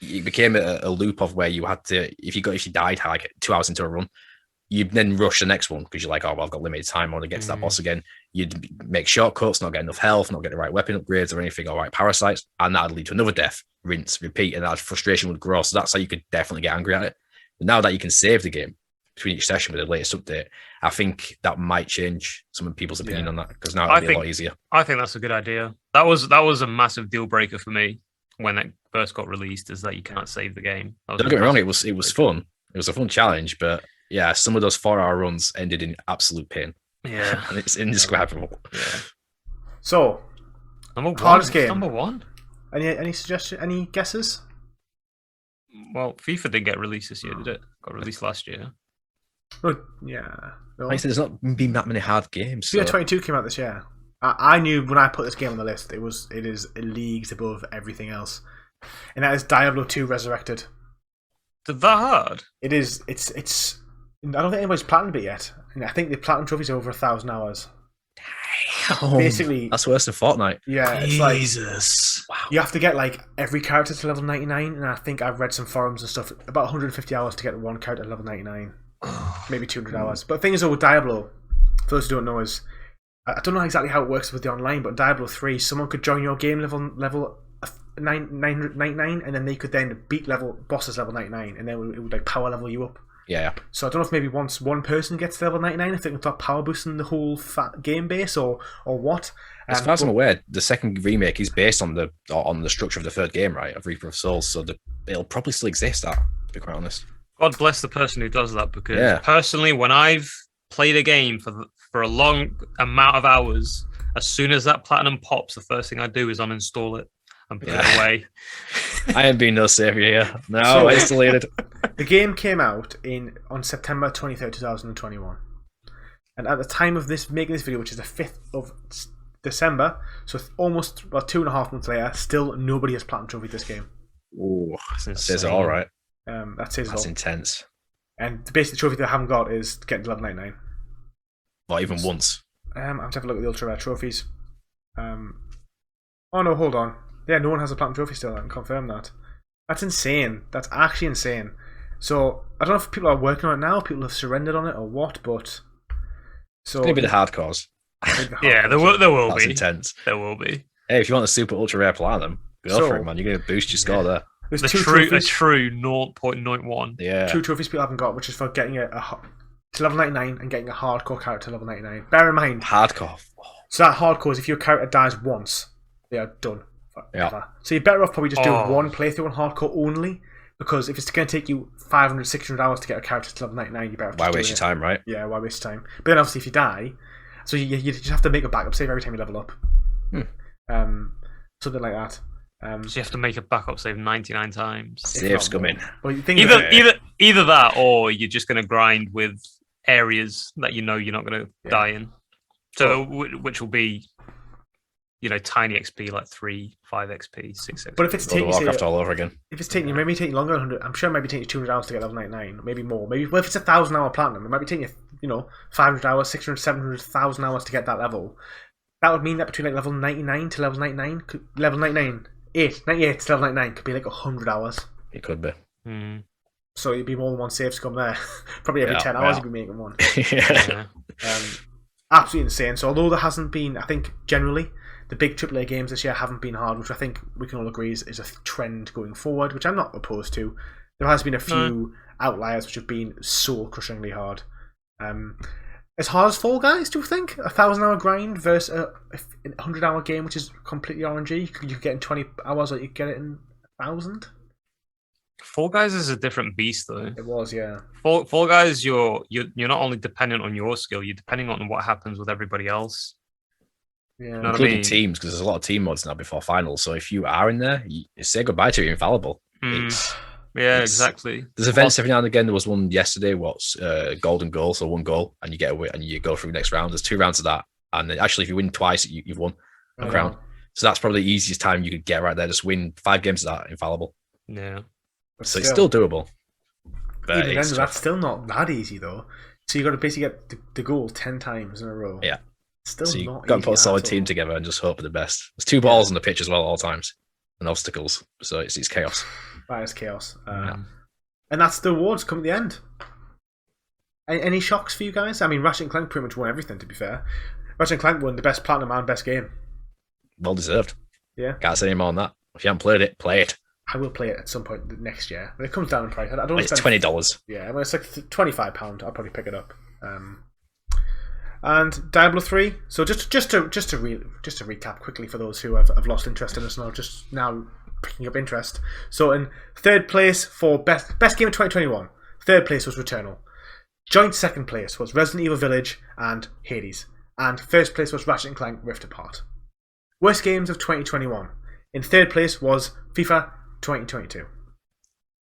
it became a loop of where you had to, if you died like 2 hours into a run, you'd then rush the next one because you're like, oh, well, I've got limited time. I want to get to that boss again. You'd make shortcuts, not get enough health, not get the right weapon upgrades or anything, or right parasites, and that'd lead to another death, rinse, repeat, and that frustration would grow. So that's how you could definitely get angry at it. But now that you can save the game between each session with the latest update, I think that might change some of people's opinion on that, because now it'll be a lot easier. I think that's a good idea. That was a massive deal breaker for me when it first got released, is that you can't save the game. Don't get me wrong, it was fun. It was a fun challenge, but yeah, some of those 4-hour runs ended in absolute pain. Yeah. And it's indescribable. Yeah. So, hardest game. Number 1. Any suggestions? Any guesses? Well, FIFA didn't get released this year, did it? Got released last year. Oh, yeah. No. Like I said, there's not been that many hard games. FIFA 22 came out this year. I knew when I put this game on the list, it is leagues above everything else, and that is Diablo 2 Resurrected. That hard? It is. It's. I don't think anybody's platinumed it yet. And I think the platinum trophy's over 1,000 hours. Damn. Basically, that's worse than Fortnite. Yeah, it's Jesus. Like you have to get like every character to level 99, and I think I've read some forums and stuff about 150 hours to get one character to level 99, maybe 200 hours. But the thing is, though, with Diablo, for those who don't know, is I don't know exactly how it works with the online, but Diablo 3, someone could join your game level 999, and then they could then beat bosses level 99, and then it would like power level you up. Yeah. So I don't know if maybe once one person gets to level 99, if they can start power boosting the whole game base or what. As far as I'm aware, the second remake is based on the structure of the third game, right? Of Reaper of Souls, so it'll probably still exist. That, to be quite honest. God bless the person who does that, because personally, when I've played a game for a long amount of hours, as soon as that platinum pops, the first thing I do is uninstall it and put it away. I ain't being no savior here. No, I installed. The game came out on September 23rd, 2021. And at the time of making this video, which is the 5th of December, so almost 2.5 months later, still nobody has platinum trophy this game. Oh, that says it all right. That's intense. And the basic trophy they haven't got is getting to level 99. Not even once. I'm going to have a look at the ultra rare trophies. Oh no, hold on. Yeah, no one has a platinum trophy still. I can confirm that. That's insane. That's actually insane. So I don't know if people are working on it now, people have surrendered on it or what, but it's gonna be the hardcores. Yeah, there will be. That's intense. There will be. Hey, if you want a super ultra rare platinum, go for it, man. You're gonna boost your score there. There's a true 0.01. Yeah. 2 trophies people haven't got, which is for getting to level 99 and getting a hardcore character to level 99. Bear in mind, hardcore. So that hardcore is if your character dies once, they are done. Yeah. So you're better off probably just doing one playthrough on hardcore only, because if it's going to take you 500, 600 hours to get a character to level 99, you're better off why waste your time, right? Yeah, why waste time? But then obviously if you die, so you just have to make a backup save every time you level up. Something like that. So you have to make a backup save 99 times. Saves coming. Well, either that, or you're just going to grind with areas that you know you're not going to die in. So which will be, tiny XP like 3, 5 XP, 6 XP. But if it's taking Warcraft all over again. If it's taking you, maybe taking longer than 100. I'm sure it might be taking you 200 hours to get level 99, maybe more. Maybe if it's 1,000 hour platinum, it might be taking you 500 hours, 600, 700, 1,000 hours to get that level. That would mean that between like level 99 to level 99, level 98 to level 99 could be like 100 hours. It could be. So you'd be more than one save scum there. Probably every 10 hours you'd be making one. Absolutely insane. So although there hasn't been, I think generally the big AAA games this year haven't been hard, which I think we can all agree is a trend going forward, which I'm not opposed to. There has been a few outliers which have been so crushingly hard. As hard as Fall Guys, do you think? 1,000 hour grind versus a 100 hour game which is completely RNG? You could get in 20 hours, or you get it in 1,000? Fall Guys is a different beast, though. It was, yeah. Fall Guys, you're not only dependent on your skill, you're depending on what happens with everybody else. Yeah, you know including teams, because there's a lot of team mods now before finals. So if you are in there, you say goodbye to your infallible. Exactly. There's events every now and again. There was one yesterday. What's golden goal? So 1 goal, and you get away, and you go through the next round. There's 2 rounds of that, and then actually, if you win twice, you've won a crown. So that's probably the easiest time you could get right there. Just win 5 games of that infallible. Yeah. So it's still doable. But even then, that's still not that easy though. So you got to basically get the goal 10 times in a row. Yeah. Still so you not got to easy put a solid at team all. together and just hope for the best. There's 2 balls on the pitch as well at all times, and obstacles. So it's chaos. That is chaos. And that's the awards come at the end. Any shocks for you guys? I mean, Ratchet and Clank pretty much won everything, to be fair. Ratchet and Clank won the best platinum and best game. Well deserved. Yeah. Can't say any more on that. If you haven't played it, play it. I will play it at some point next year. When it comes down in price, I don't. It's $20. Yeah, when it's like £25, I'll probably pick it up. And Diablo 3. So just to recap quickly for those who have lost interest in us and are just now picking up interest. So in third place for best game of 2021, third place was Returnal. Joint second place was Resident Evil Village and Hades, and first place was Ratchet and Clank Rift Apart. Worst games of 2021. In third place was FIFA 2022.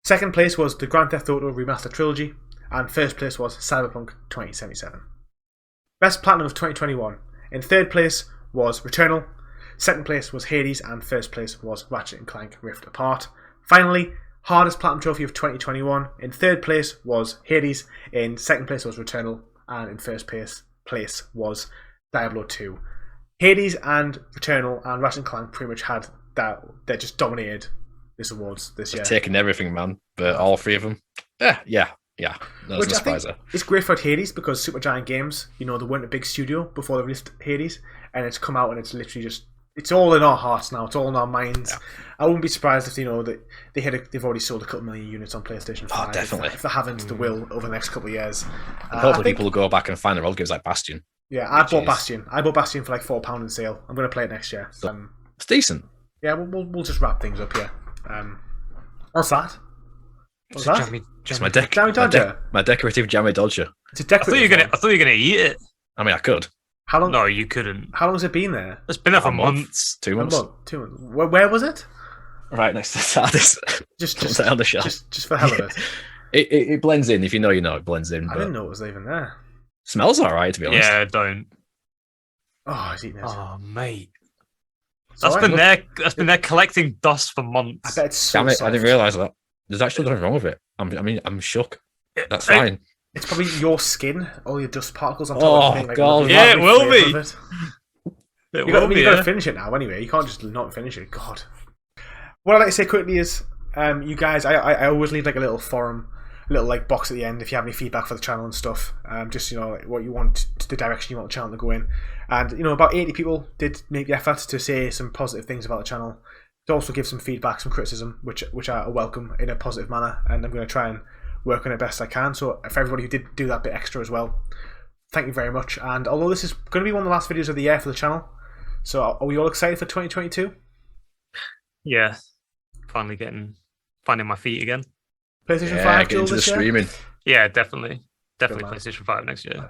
Second place was the Grand Theft Auto Remastered Trilogy, and first place was Cyberpunk 2077. Best Platinum of 2021. In third place was Returnal, second place was Hades, and first place was Ratchet and Clank Rift Apart. Finally, hardest Platinum Trophy of 2021. In third place was Hades, in second place was Returnal, and in first place was Diablo 2. Hades and Returnal and Ratchet and Clank pretty much had that. They just dominated this awards this year. Taking everything, man. But all 3 of them, yeah. No, Which I surprise think there. it's great for Hades because Supergiant Games, they weren't a big studio before they released Hades, and it's come out and it's literally just it's all in our hearts now. It's all in our minds. Yeah. I wouldn't be surprised if that they've already sold a couple million units on PlayStation 5. Oh, definitely. If they haven't, they will over the next couple of years. And hopefully people will go back and find their old games like Bastion. Yeah, I bought Bastion. I bought Bastion for like £4 in sale. I'm going to play it next year. It's decent. Yeah, we'll just wrap things up here. What's that? What's that? It's my Jammy Dodger. My decorative Jammy Dodger. It's a decorative. I thought you were gonna eat it. I mean, I could. How long? No, you couldn't. How long has it been there? It's been there for months. 2 months. 2 months. Where was it? Right next to the TARDIS. Just on the shelf. Just for the hell of it. It blends in. If you know, you know. It blends in. I didn't know it was even there. Smells alright, to be honest. Yeah, don't. Oh, he's eating it. Oh, mate. That's That's been there collecting dust for months. I bet it's so Damn it! soft. I didn't realise that. There's actually nothing wrong with it. I'm shook. That's fine. It's probably your skin, all your dust particles on top Oh, of the thing. Like, God. Yeah, it will be. You got to finish it now anyway. You can't just not finish it. God. What I'd like to say quickly is, you guys, I always leave like a little forum, a little like box at the end if you have any feedback for the channel and stuff. Just like what you want, the direction you want the channel to go in. And about 80 people did make the effort to say some positive things about the channel. To also give some feedback, some criticism, which are welcome in a positive manner. And I'm going to try and work on it best I can. So for everybody who did do that bit extra as well, thank you very much. And although this is going to be one of the last videos of the year for the channel, so are we all excited for 2022? Yeah, finally finding my feet again. PlayStation 5 get into the streaming. Yeah, definitely PlayStation 5 next year.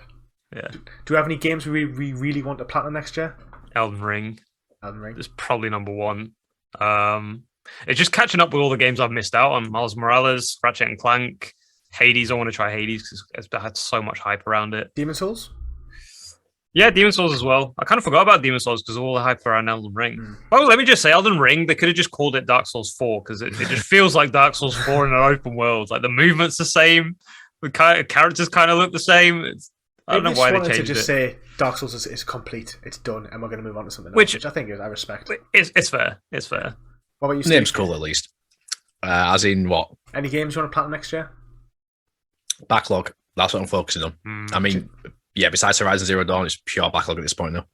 Yeah. Do we have any games we really want to platinum next year? Elden Ring. Elden Ring is probably number one. It's just catching up with all the games I've missed out on. Miles Morales, Ratchet and Clank, Hades. I want to try Hades because it's had so much hype around it. Demon Souls? Yeah, Demon Souls as well. I kind of forgot about Demon Souls because of all the hype around Elden Ring. Oh, let me just say, Elden Ring, they could have just called it Dark Souls 4 because it just feels like Dark Souls 4 in an open world. Like the movement's the same, the characters kind of look the same. I don't know why they changed it. To just say Dark Souls is complete, it's done, and we're going to move on to something else, which I think I respect. It's fair. It's fair. What about you, Steve? Name's cool at least. As in what? Any games you want to platinum next year? Backlog. That's what I'm focusing on. I mean, yeah, besides Horizon Zero Dawn, it's pure backlog at this point now.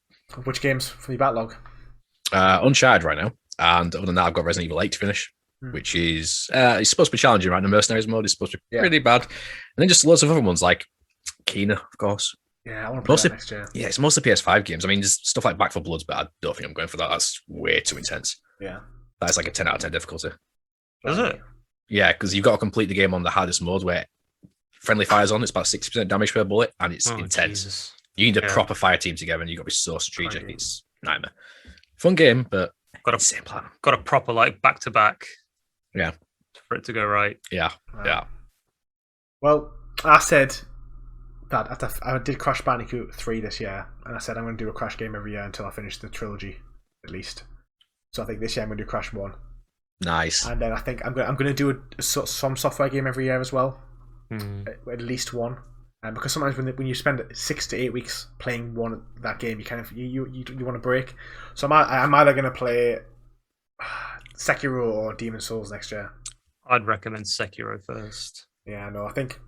Which games from your backlog? Uncharted right now. And other than that, I've got Resident Evil 8 to finish, which is it's supposed to be challenging, right? The Mercenaries mode is supposed to be pretty bad. And then just loads of other ones like Kena, of course. Yeah, I want to play that next year. Yeah, it's mostly PS5 games. I mean, there's stuff like Back 4 Bloods, but I don't think I'm going for that. That's way too intense. Yeah. That's like a 10 out of 10 difficulty. Is it? Yeah, because you've got to complete the game on the hardest mode where friendly fire's on. It's about 60% damage per bullet, and it's intense. Jesus. You need a proper fire team together, and you've got to be so strategic. It's nightmare. Fun game, but same plan. Got a proper like back-to-back. Yeah. For it to go right. Yeah, yeah. Well, I said that I did Crash Bandicoot 3 this year, and I said I'm going to do a Crash game every year until I finish the trilogy, at least. So I think this year I'm going to do Crash 1. Nice. And then I think I'm going to do some software game every year as well. At least one. Because sometimes when you spend 6 to 8 weeks playing that game, you kind of you want to break. So I'm either going to play Sekiro or Demon Souls next year. I'd recommend Sekiro first. Yeah, no, I think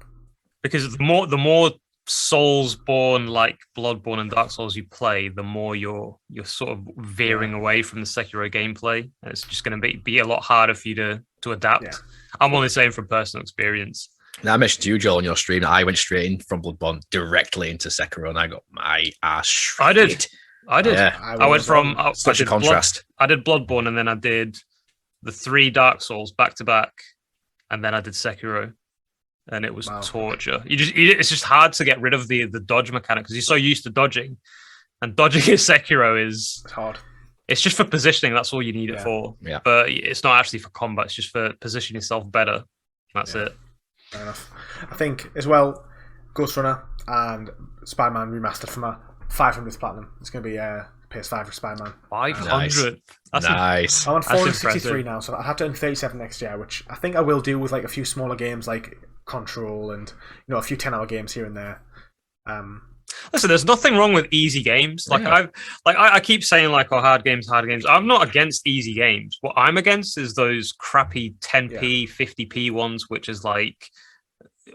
because the more Soulsborne, like Bloodborne and Dark Souls you play, the more you're sort of veering away from the Sekiro gameplay, and it's just going to be a lot harder for you to adapt. Yeah. I'm only saying from personal experience. Now, I mentioned to you, Joel, on your stream that I went straight in from Bloodborne directly into Sekiro, and I got my ass shredded. I did. Yeah. I went from such a contrast. I did Bloodborne, and then I did the 3 Dark Souls back to back, and then I did Sekiro, and it was torture. It's just hard to get rid of the dodge mechanic because you're so used to dodging, and dodging in Sekiro is hard. It's just for positioning. That's all you need it for. Yeah. But it's not actually for combat. It's just for positioning yourself better. That's it. Fair enough. I think as well, Ghost Runner and Spider-Man remastered for my 500th platinum. It's going to be PS5 for Spider-Man. 500. Nice. I'm on 463 now, so I have to earn 37 next year, which I think I will do with like a few smaller games like Control and a few 10-hour games here and there. Listen, there's nothing wrong with easy games. I keep saying hard games. I'm not against easy games. What I'm against is those crappy 10p, 50p ones, which is like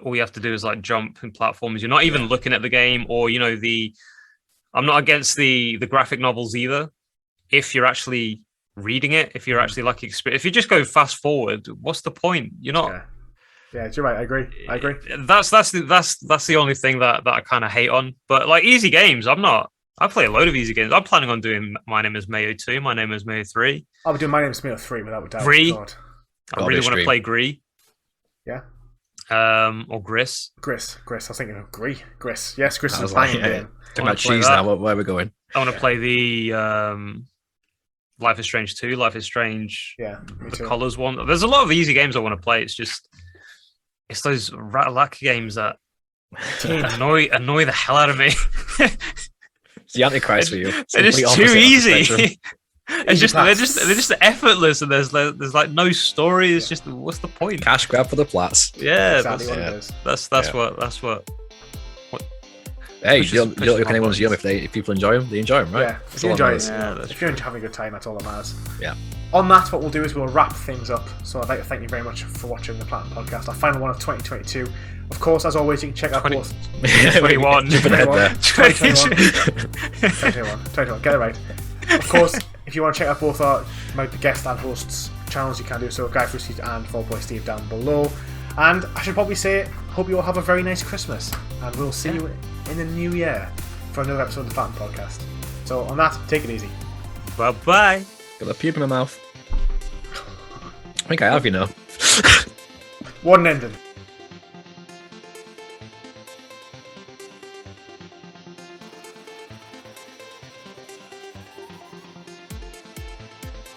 all you have to do is like jump in platforms. You're not even looking at the game, or I'm not against the graphic novels either, if you're actually reading it, if you're actually like if you just go fast forward, what's the point? You're not. Yeah, you're right. I agree. That's the only thing that I kind of hate on. But like easy games, I'm not. I play a load of easy games. I'm planning on doing My Name Is Mayo 2, My Name Is Mayo 3. I'll be doing My Name Is Mayo 3 without a doubt. Gree. I really want to play Gree. Yeah. Or Gris. Gris. I was thinking of Gree. Gris. Yes, Gris is a banging game. Talking about cheese now. Where are we going? I want to play the Life is Strange 2, Life is Strange. Yeah, me too. The Colours one. There's a lot of easy games I want to play. It's those Ratalack games that annoy the hell out of me. It's the Antichrist for you. They're just too easy. They're just effortless, and there's like no story. It's just what's the point? Cash grab for the plats. Yeah, exactly that's what. Hey, you don't look anyone's yum if people enjoy them. They enjoy them, right? Yeah, if you enjoy it, if you're having a good time, that's all that matters. Yeah. On that, what we'll do is we'll wrap things up. So I'd like to thank you very much for watching the Platinum Podcast, our final one of 2022. Of course, as always, you can check out both 21. 2021. Get it right. Of course, if you want to check out both our guest and hosts' channels, you can do so. GuyFarruski and VaultBoySteve down below. And I should probably say, hope you all have a very nice Christmas, and we'll see you in the new year for another episode of the Platinum Podcast. So on that, take it easy. Bye. Got a puke in my mouth. I think I have, you know. One ending.